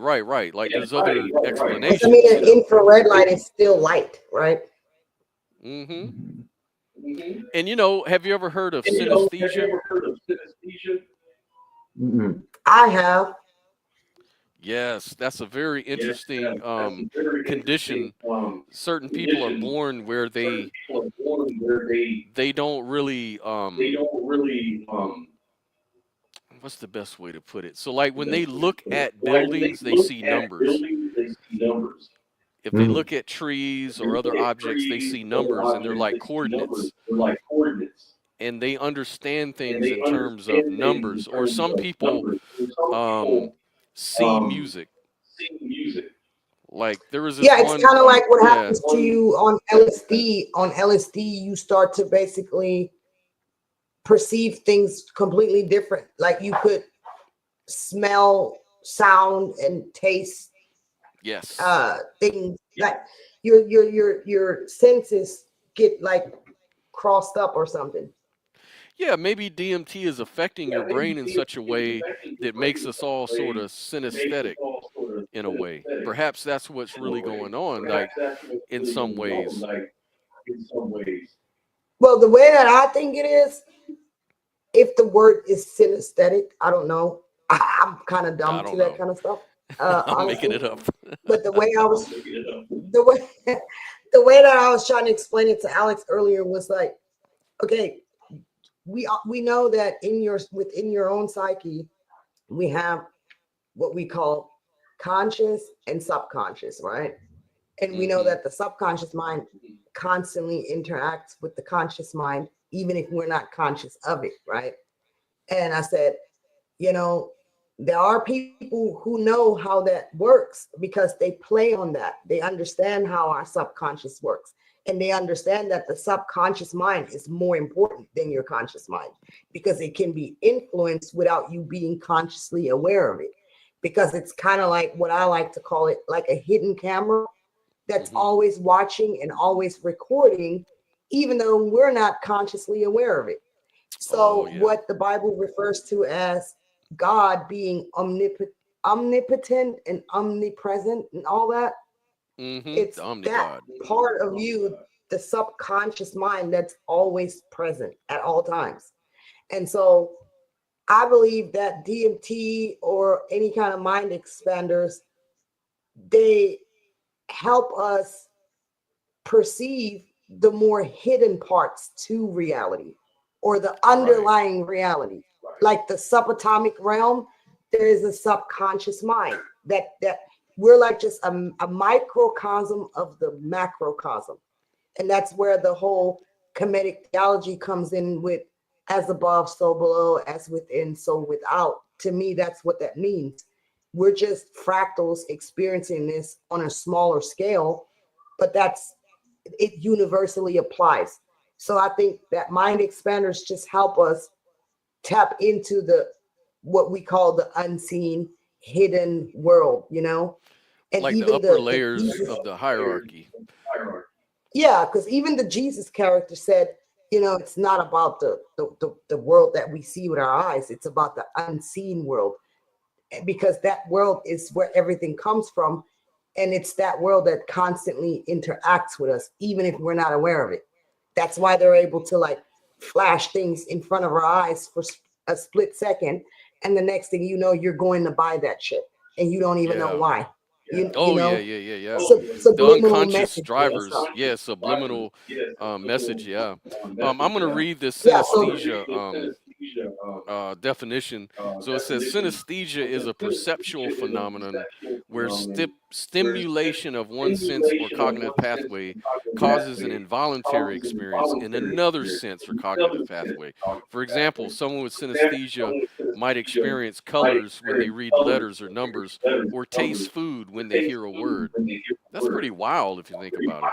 Like there's other explanations. I mean, an infrared light is still light, right? Mm-hmm. And you know, have you ever heard of synesthesia? Mm-mm. I have. Yes, that's a very interesting condition. Certain people are born where they don't really what's the best way to put it? So like when they look at buildings, they see numbers. If they Mm. look at trees or other objects, they see numbers and they're like coordinates. And they understand things in terms of numbers. Or some people see music. Like there was this Yeah, it's one, kind of like what yeah, happens to you on LSD. On LSD, you start to basically perceive things completely different. Like you could smell, sound, and taste yes. things. Like your senses get like crossed up or something. Yeah, maybe DMT is affecting your brain in such a way that makes us all sort of synesthetic in a way. Perhaps that's what's really going on, like in some ways. Well, the way that I think it is, if the word is synesthetic, I don't know. I'm kind of I dumb to don't that know. kind of stuff, I'm making honestly. it up. But the way I was, the way, the way that I was trying to explain it to Alex earlier was like, okay, we know that within your own psyche, we have what we call conscious and subconscious, right? And we know Hmm. that the subconscious mind constantly interacts with the conscious mind, even if we're not conscious of it, right? And I said, you know, there are people who know how that works because they play on that. They understand how our subconscious works. And they understand that the subconscious mind is more important than your conscious mind because it can be influenced without you being consciously aware of it. Because it's kind of like what I like to call it like a hidden camera that's Hmm. always watching and always recording, even though we're not consciously aware of it. Oh So, yeah. what the Bible refers to as God being omnipotent and omnipresent and all that, The it's that omni-god. part of you, the subconscious mind that's always present at all times. And so, I believe that DMT or any kind of mind expanders, they help us perceive the more hidden parts to reality or the Right. underlying reality. Like the subatomic realm, there is a subconscious mind that we're like just a microcosm of the macrocosm. And that's where the whole Kemetic theology comes in with as above, so below, as within, so without. To me, that's what that means. We're just fractals experiencing this on a smaller scale, but that's it universally applies. So I think that mind expanders just help us tap into the what we call the unseen hidden world, you know? And Like the even upper the layers Jesus, of the hierarchy. yeah, because even the Jesus character said, you know, it's not about the world that we see with our eyes, it's about the unseen world. Because that world is where everything comes from. And it's that world that constantly interacts with us, even if we're not aware of it. That's why they're able to like flash things in front of our eyes for a split second. And the next thing you know, you're going to buy that shit and you don't even know Yeah. why. You Oh yeah, know, yeah, yeah, yeah. The subliminal unconscious messaging and stuff. drivers, yeah, subliminal message, yeah. I'm gonna read this Yeah. So synesthesia definition. So it says synesthesia is a perceptual phenomenon where stimulation of one sense or cognitive pathway causes an involuntary experience in another sense or cognitive pathway. For example, someone with synesthesia might experience colors when they read letters or numbers, or taste food when they hear a word. That's pretty wild if you think about it.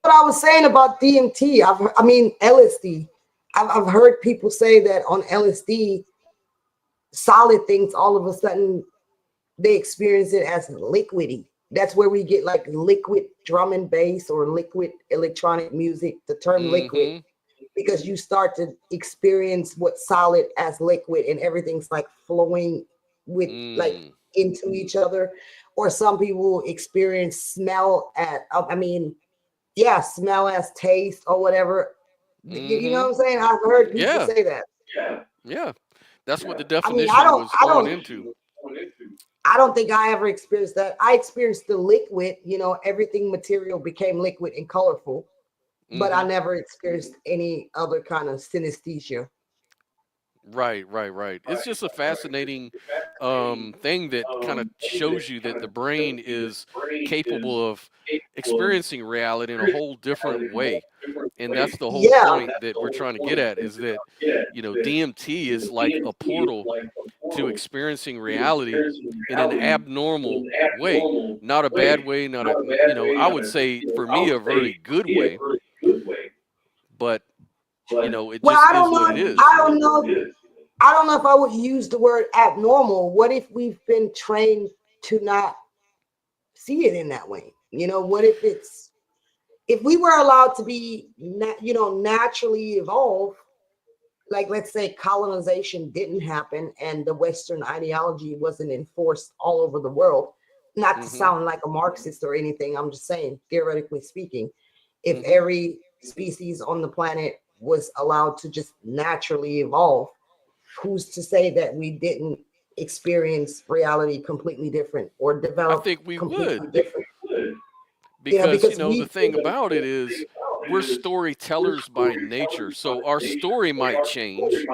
what I was saying about DMT, I mean LSD. I've heard people say that on LSD, solid things all of a sudden they experience it as liquidy. That's where we get like liquid drum and bass or liquid electronic music, the term liquid, Mm-hmm. because you start to experience what solid as liquid and everything's like flowing with like Mm. into each other. Or some people experience smell at, I mean, yeah, smell as taste or whatever. You know what I'm saying? I've heard people Yeah. say that. Yeah. That's what the I mean, definition was going into. I don't think I ever experienced that. I experienced the liquid, you know, everything material became liquid and colorful, but I never experienced any other kind of synesthesia. Right, right, right. It's just a fascinating thing that kind of shows you that the brain is capable of experiencing reality in a whole different way. And that's the whole Yeah. point that we're trying to get at, is that, DMT is like a portal to experiencing reality in an abnormal way, not a bad way, not a, I would say for me, a very good way, but, it Well, just I is don't what it know. is. I don't know if I would use the word abnormal. What if we've been trained to not see it in that way? You know, what if we were allowed to be, naturally evolved, like let's say colonization didn't happen and the Western ideology wasn't enforced all over the world, not to sound like a Marxist or anything, I'm just saying, theoretically speaking, if every species on the planet was allowed to just naturally evolve, who's to say that we didn't experience reality completely different or I develop think we completely would. different? Because, Because the thing about it is we're storytellers by nature. So our story might change,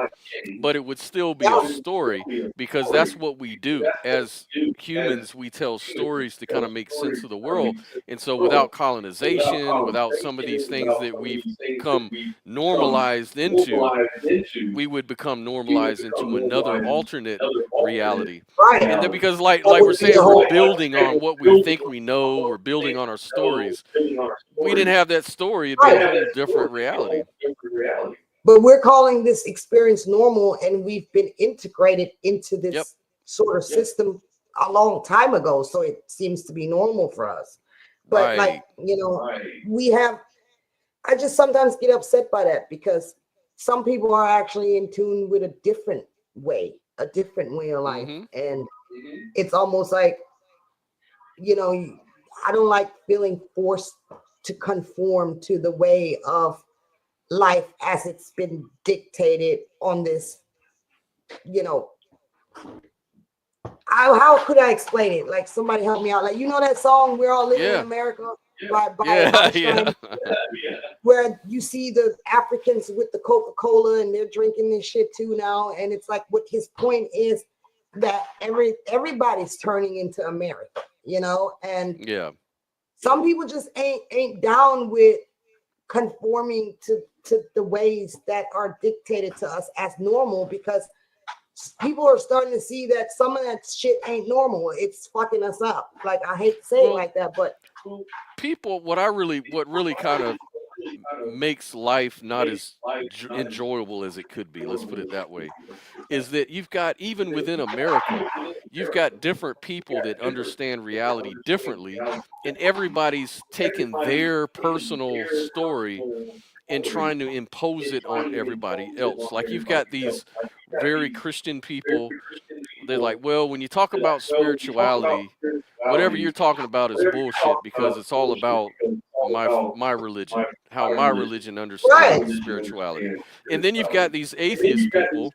but it would still be a story, because that's what we do. As humans, we tell stories to kind of make sense of the world. And so without colonization, without some of these things that we've come normalized into, we would become normalized into another alternate reality. And then, because like we're saying, we're building on what we think we know, we're building on our stories. We didn't have that story, it'd be a whole different reality. But we're calling this experience normal, and we've been integrated into this Yep. sort of system a long time ago. So it seems to be normal for us. But Right. I just sometimes get upset by that, because some people are actually in tune with a different way of life. And it's almost like, I don't like feeling forced to conform to the way of life as it's been dictated on this, how could I explain it? Like, somebody help me out. Like, that song "We're All Living in America" by Yeah, Einstein, where you see the Africans with the Coca-Cola and they're drinking this shit too now. And it's like, what his point is that everybody's turning into America, and yeah. some people just ain't down with conforming to the ways that are dictated to us as normal, because people are starting to see that some of that shit ain't normal. It's fucking us up. Like, I hate to say it like that, but people, what really kind of makes life not as enjoyable as it could be, let's put it that way, is that you've got, even within America, you've got different people that understand reality differently, and everybody's taken their personal story and trying to impose it on everybody else. Like, you've got these very Christian people, they're like, well, when you talk about spirituality, whatever you're talking about is bullshit, because it's all about my religion, how my religion understands spirituality. And then you've got these atheist people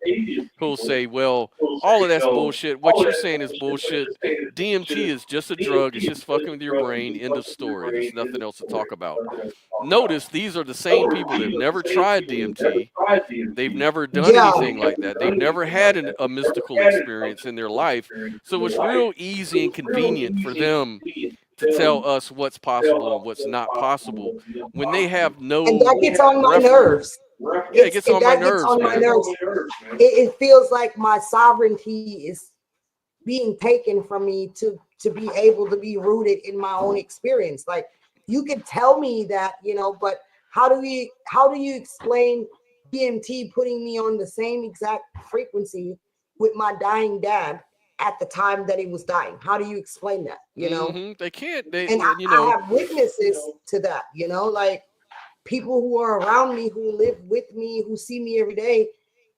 who'll say, well, all of that's bullshit. What you're saying is bullshit. DMT is just a drug. It's just fucking with your brain. End of story. There's nothing else to talk about. Notice these are the same people that have never tried DMT. They've never done anything like that. They've never had a mystical experience in their life. So it's real easy and convenient for them to tell us what's possible and what's not possible, when they have no. And that gets on my nerves. Yeah, it gets on my nerves, man. It feels like my sovereignty is being taken from me to be able to be rooted in my own experience. Like, you could tell me that, but how do you explain DMT putting me on the same exact frequency with my dying dad at the time that he was dying? How do you explain that? They can't. I have witnesses to that. Like, people who are around me, who live with me, who see me every day.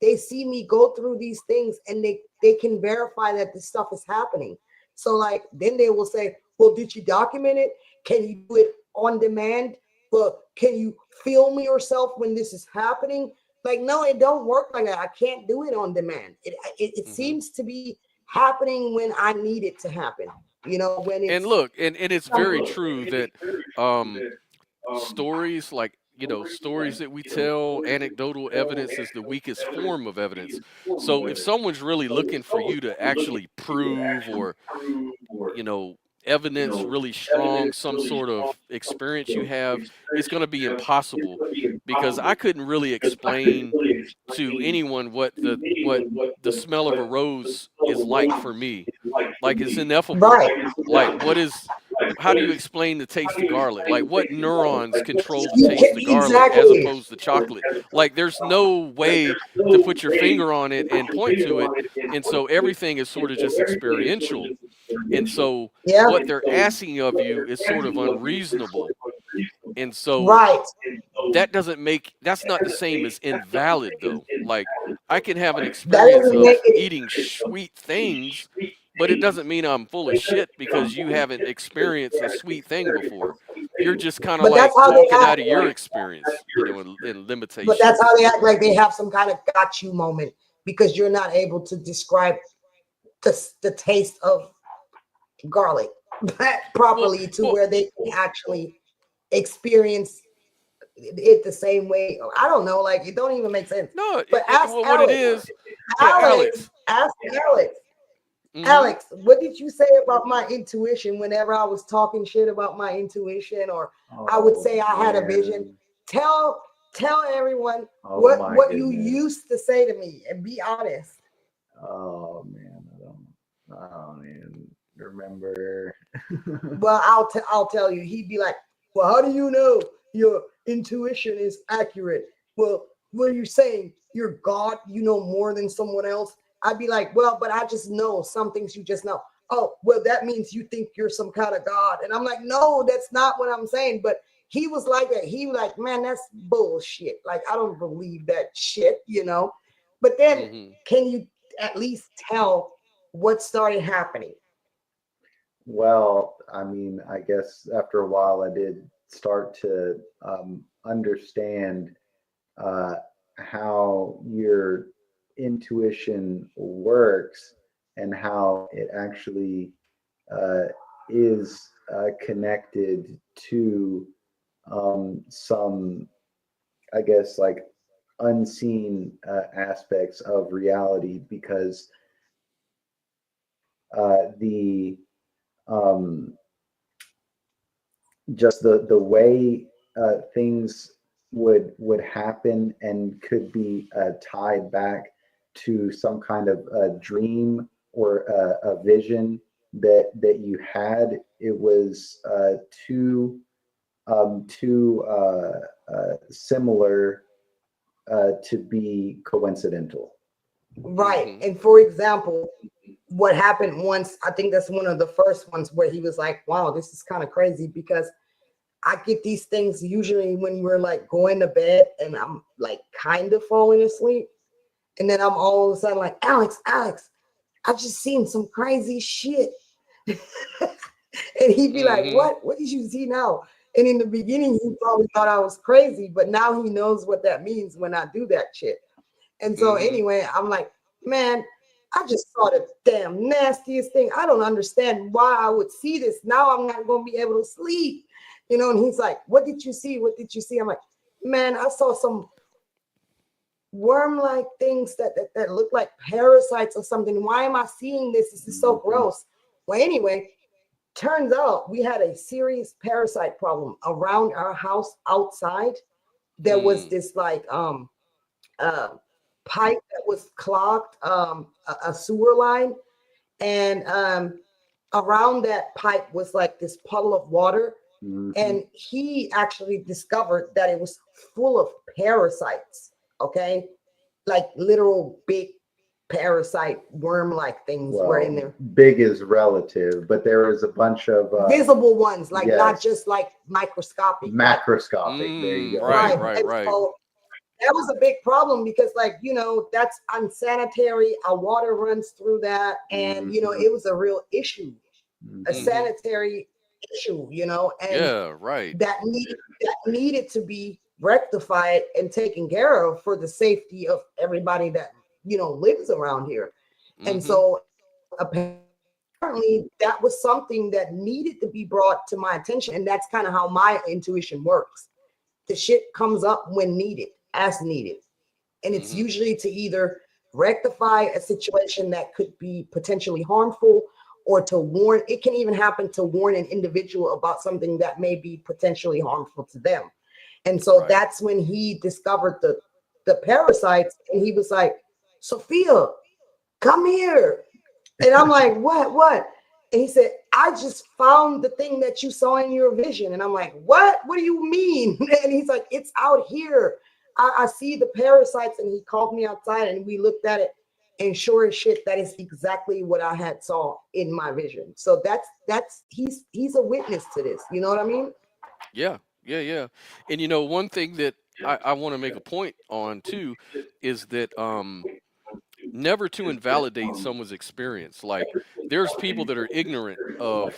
They see me go through these things, and they can verify that this stuff is happening. So, like, then they will say, well, did you document it? Can you do it on demand? well, can you film yourself when this is happening? Like, no, it don't work like that. I can't do it on demand. It seems to be happening when I need it to happen. You know, when it's And look, and it's very true that stories like, stories that we tell, anecdotal evidence is the weakest form of evidence. So if someone's really looking for you to actually prove, or you know evidence really strong, some sort of experience you have, it's going to be impossible, because I couldn't really explain to anyone what the smell of a rose is like for me. Like, it's ineffable. right. Like, how do you explain the taste of garlic? Like, what neurons control the You taste of can, garlic as exactly. opposed to chocolate? Like, there's no way to put your finger on it and point to it. And so everything is sort of just experiential. And so Yeah. what they're asking of you is sort of unreasonable. And so Right. that's not the same as invalid, though. Like, I can have an That experience doesn't make of it. eating sweet things, but it doesn't mean I'm full of shit because you haven't experienced a sweet thing before. You're just kind of But like that's how they talking act. out of your experience, and But that's limitations. how they act, like they have some kind of got you moment because you're not able to describe the taste of garlic Well, properly to well, where they can actually experience it the same way. I don't know, like it don't even make sense. no, But ask well, what it Alex. is, yeah, Alex, Alex. ask Alex. Mm-hmm. Alex, what did you say about my intuition whenever I was talking shit about my intuition, or I would say I had a vision? Tell everyone what you used to say to me and be honest. Oh man, I don't even remember. Well, I'll tell you. He'd be like, "Well, how do you know your intuition is accurate? Well, what are you saying? You're God. You know more than someone else." I'd be like, "Well, but I just know some things. You just know." Oh, well, that means you think you're some kind of God. And I'm like, "No, that's not what I'm saying." But he was like that. He was like, "Man, that's bullshit. Like, I don't believe that shit, you know." But then, Mm-hmm. can you at least tell what started happening? Well, I mean, I guess after a while, I did start to understand uh, how your intuition works and how it actually uh, is connected to some, I guess, like unseen aspects of reality, because the um, just the way things would happen and could be tied back to some kind of a dream or a vision that you had. It was too similar to be coincidental. Right. Mm-hmm. And for example, what happened once, I think that's one of the first ones where he was like, wow, this is kind of crazy because I get these things usually when we're like going to bed and I'm like kind of falling asleep. And then I'm all of a sudden like, Alex, I just seen some crazy shit. And he'd be like, Mm-hmm. what did you see now? And in the beginning, he probably thought I was crazy, but now he knows what that means when I do that shit. And so Mm-hmm. anyway, I'm like, man, I just saw the damn nastiest thing. I don't understand why I would see this. Now I'm not going to be able to sleep. You know, and he's like, what did you see? What did you see? I'm like, man, I saw some worm-like things that look like parasites or something. Why am I seeing this? This is so gross. Well, anyway, turns out we had a serious parasite problem around our house outside. There was Mm. this like uh, pipe that was clogged, a sewer line, and around that pipe was like this puddle of water. Mhm. And he actually discovered that it was full of parasites. Okay, like literal big parasite worm-like things were in there. Big is relative, but there was a bunch of Visible ones, like not yes, just like microscopic, macroscopic. There you go. Right, right? right, And right. so that was a big problem because, like, you know, that's unsanitary. Our water runs through that, and you know, it was a real issue, a Mhm. Mm-hmm. sanitary issue, you know, and Yeah, right. that needed to be rectified and taken care of for the safety of everybody that, you know, lives around here. And Mm-hmm. so apparently that was something that needed to be brought to my attention. And that's kind of how my intuition works. The shit comes up when needed, as needed. And it's Mm-hmm. usually to either rectify a situation that could be potentially harmful, or to warn. It can even happen to warn an individual about something that may be potentially harmful to them. And so Right. that's when he discovered the parasites, and he was like, Sophia, come here. And I'm like, what? And he said, I just found the thing that you saw in your vision. And I'm like, what do you mean? And he's like, it's out here. I see the parasites. And he called me outside and we looked at it, and sure as shit, that is exactly what I had saw in my vision. So that's he's a witness to this, you know what I mean? Yeah, yeah, yeah. And you know, one thing that I want to make a point on too is that never to invalidate someone's experience. Like, there's people that are ignorant of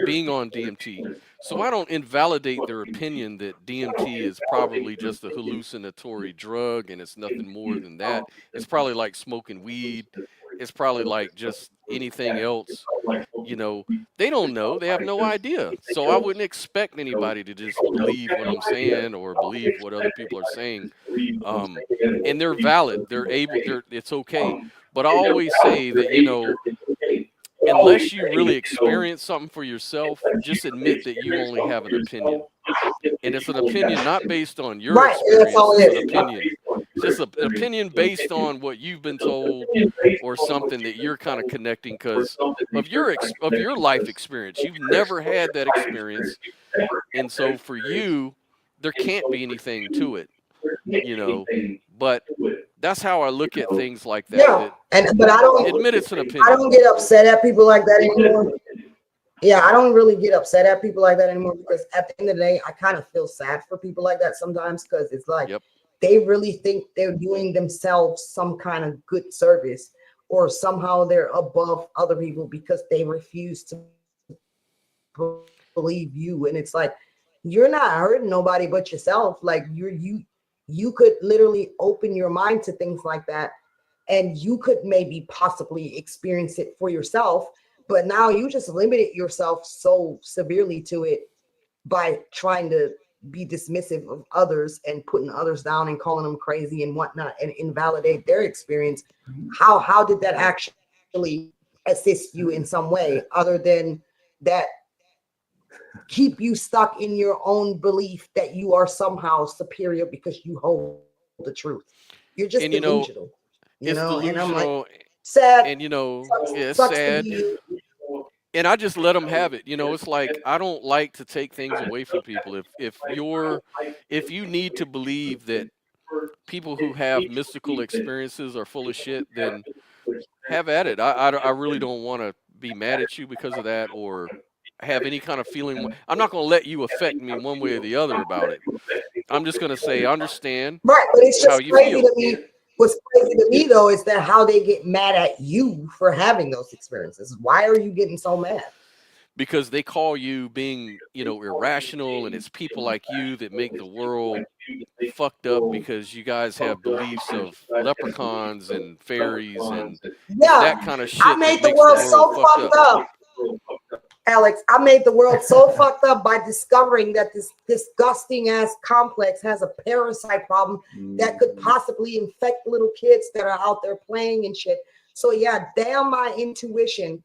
being on DMT. So I don't invalidate their opinion that DMT is probably just a hallucinatory drug and it's nothing more than that. It's probably like smoking weed. It's probably like just anything else. You know, they don't know. They have no idea. So I wouldn't expect anybody to just believe what I'm saying or believe what other people are saying. And they're valid. It's okay. But I always say that, you know, unless you really experience something for yourself, just admit that you only have an opinion. And it's an opinion not based on your Right. That's experience. all it It's an is. opinion. It's just an opinion based on what you've been told or something that you're kind of connecting because of your life experience. You've never had that experience. And so for you, there can't be anything to it, you know. But that's how I look at things like that. Yeah. But Admit it's an I opinion. don't get upset at people like that anymore. Yeah, I don't really get upset at people like that anymore, because at the end of the day, I kind of feel sad for people like that sometimes, because it's like Yep. they really think they're doing themselves some kind of good service, or somehow they're above other people because they refuse to believe you. And it's like, you're not hurting nobody but yourself. Like you could literally open your mind to things like that, and you could maybe possibly experience it for yourself. But now you just limited yourself so severely to it by trying to be dismissive of others and putting others down and calling them crazy and whatnot and invalidate their experience. How did that actually assist you in some way other than that keep you stuck in your own belief that you are somehow superior because you hold the truth? You're just And you know, delusional, it's and I'm like, delusional, sad. and you know, yeah, it's Sucks to sad. be you. And I just let them have it. You know, it's like I don't like to take things away from people. If you need to believe that people who have mystical experiences are full of shit, then have at it. I really don't want to be mad at you because of that or have any kind of feeling. I'm not going to let you affect me one way or the other about it. I'm just going to say, I understand Right, but it's how just you crazy feel. to me. What's crazy to me though is that how they get mad at you for having those experiences. Why are you getting so mad? Because they call you being, you know, irrational, and it's people like you that make the world fucked up because you guys have beliefs of leprechauns and fairies and that Yeah, kind of I shit that made the makes the world world so fucked fucked up. up. Alex, I made the world so fucked up by discovering that this disgusting ass complex has a parasite problem that could possibly infect little kids that are out there playing and shit. So yeah, damn my intuition,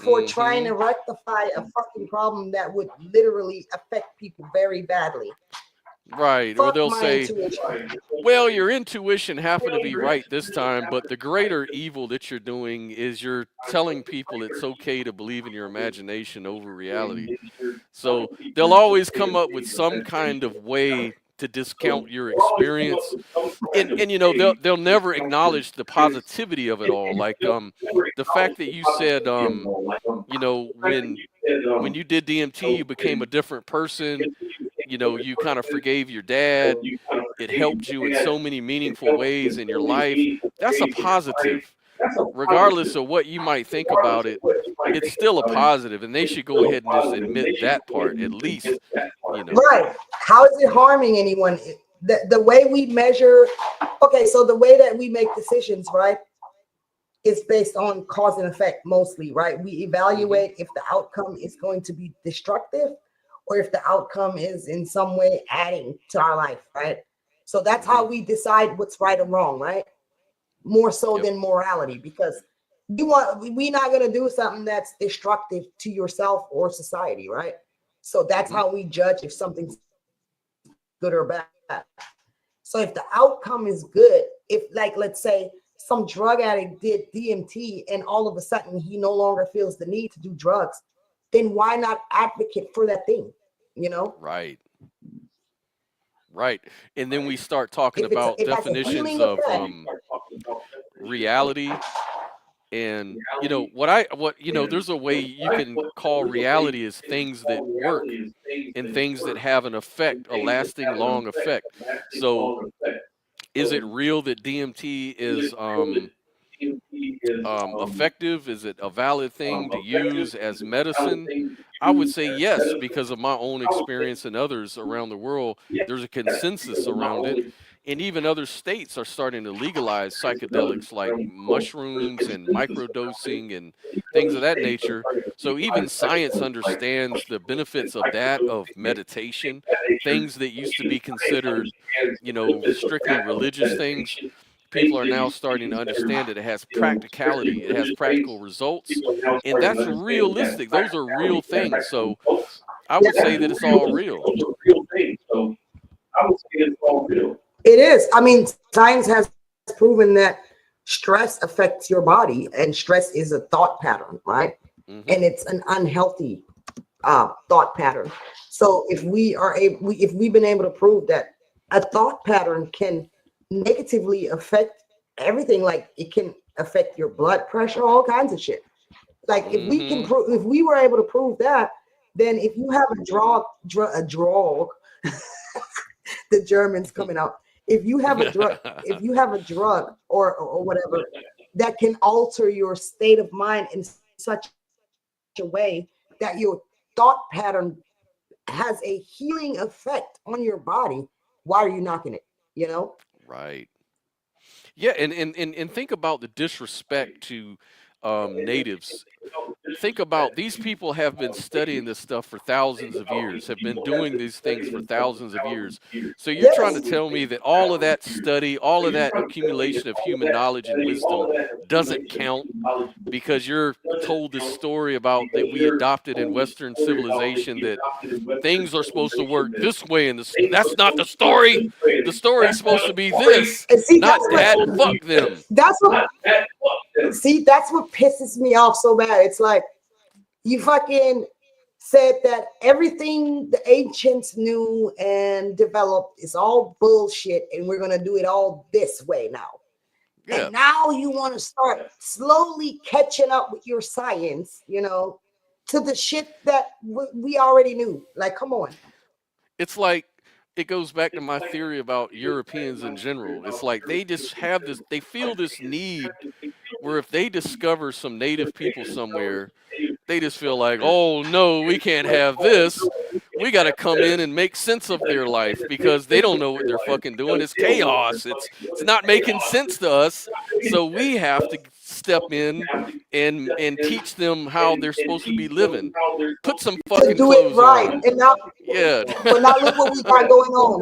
for trying to rectify a fucking problem that would literally affect people very badly. Right. Or Fuck they'll my say, intuition. well, your intuition happened to be right this time, but the greater evil that you're doing is you're telling people it's okay to believe in your imagination over reality. So they'll always come up with some kind of way to discount your experience. And you know, they'll never acknowledge the positivity of it all. Like the fact that you said you know, when you did DMT, you became a different person. You know, you kind of forgave your dad. It helped you in so many meaningful ways in your life. That's a positive, regardless of what you might think about it. it's still a positive, and they should go ahead and just admit that part at least. You know, right? How is it harming anyone? The way we measure, okay, so the way that we make decisions, right, is based on cause and effect mostly, right? We evaluate if the outcome is going to be destructive or if the outcome is in some way adding to our life, right? So that's how we decide what's right or wrong, right? More so than morality, because we're not going to do something that's destructive to yourself or society, right? So that's how we judge if something's good or bad. So if the outcome is good, if, like, let's say some drug addict did DMT and all of a sudden he no longer feels the need to do drugs, then why not advocate for that thing? You know? right. Right. And then we start talking If about it has a definitions healing of effect, reality. And there's a way you can call reality as things that work and things that have an effect, a lasting long effect. So is it real that DMT is effective? Is it a valid thing to use as medicine? I would say yes, because of my own experience and others around the world. There's a consensus around it. And even other states are starting to legalize psychedelics like mushrooms and microdosing and things of that nature. So even science understands the benefits of that, of meditation, things that used to be considered, strictly religious things. People are now starting to understand that it has practicality, it has practical results, and that's realistic. Those are real things. So I would say that it's all real. it is. I mean, science has proven that stress affects your body, and stress is a thought pattern, right? And it's an unhealthy thought pattern. So if we've been able to prove that a thought pattern can negatively affect everything, like it can affect your blood pressure, all kinds of shit. Like if we can prove, if we were able to prove that, then if you have a drug, the Germans coming out. If you have a drug, or whatever that can alter your state of mind in such a way that your thought pattern has a healing effect on your body, why are you knocking it? You know? Right. Yeah, and think about the disrespect to natives. Think about, these people have been studying this stuff for thousands of years, have been doing these things for thousands of years. So you're trying to tell me that all of that study, all of that accumulation of human knowledge and wisdom doesn't count because you're told this story about that we adopted in Western civilization, that things are supposed to work this way, and that's not the story. The story's supposed to be this, not that. Fuck them. That's what pisses me off so bad. It's like, you fucking said that everything the ancients knew and developed is all bullshit, and we're gonna do it all this way now. Yeah. And now you want to start slowly catching up with your science, to the shit that we already knew. Like, come on. It's like, it goes back to my theory about Europeans in general. It's like they just have this, they feel this need where if they discover some native people somewhere, they just feel like, oh no, we can't have this. We got to come in and make sense of their life because they don't know what they're fucking doing. It's chaos. It's not making sense to us. So we have to step in and teach them how they're supposed to be living. Put some fucking clothes on. And now, yeah. But now look what we got going on.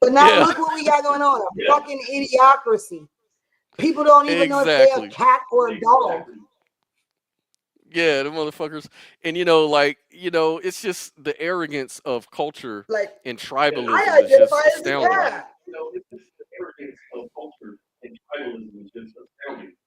Look what we got going on. A fucking idiocracy. People don't even know if they're a cat or a dog. Yeah, the motherfuckers. And it's just the arrogance of culture, like, and tribalism is just astounding.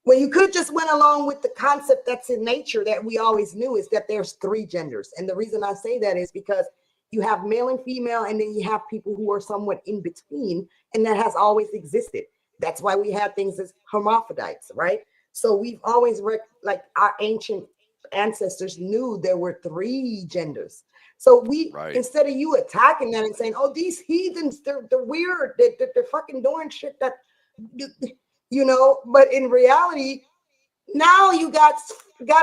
Well, you could just went along with the concept that's in nature that we always knew, is that there's 3 genders. And the reason I say that is because you have male and female, and then you have people who are somewhat in between, and that has always existed. That's why we have things as hermaphrodites, right? So we've always, like, our ancient ancestors knew there were 3 genders. So instead of you attacking that and saying, oh, these heathens, they're weird, they're fucking doing shit that, but in reality, Now you got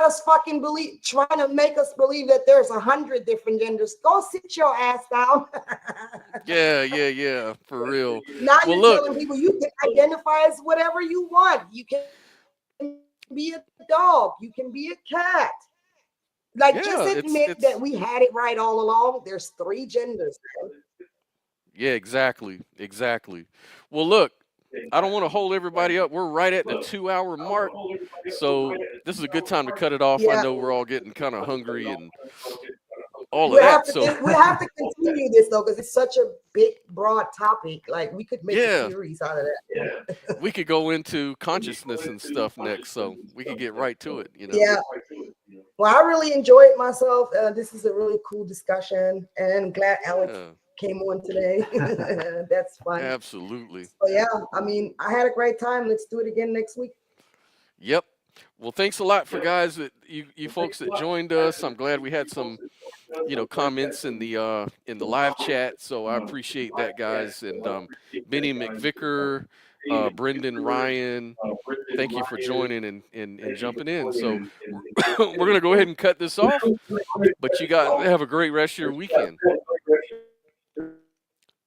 us fucking trying to make us believe that there's 100 different genders. Go sit your ass down. Yeah, for real. Now Well, you're look, telling people you can identify as whatever you want. You can be a dog. You can be a cat. Like, just yeah, admit that we had it right all along. There's 3 genders. yeah, exactly. Well, look, I don't want to hold everybody up. We're right at the 2-hour mark. So this is a good time to cut it off. I Yeah. know we're all getting kind of hungry and all of We that. have to continue this though, because it's such a big, broad topic. Like, we could make Yeah. a series out of that. We could go into consciousness and stuff next, so we could get right to it, you know. Yeah. Well, I really enjoyed myself. This is a really cool discussion, and glad Alex came on today. That's fun. Absolutely. So yeah, I mean, I had a great time. Let's do it again next week. Yep. Well, thanks a lot for guys that you folks that joined us. I'm glad we had some, comments in the live chat. So I appreciate that, guys. And Benny McVicker, Brendan Ryan, thank you for joining and jumping in. So we're gonna go ahead and cut this off. But you guys have a great rest of your weekend.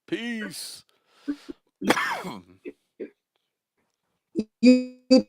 Peace. You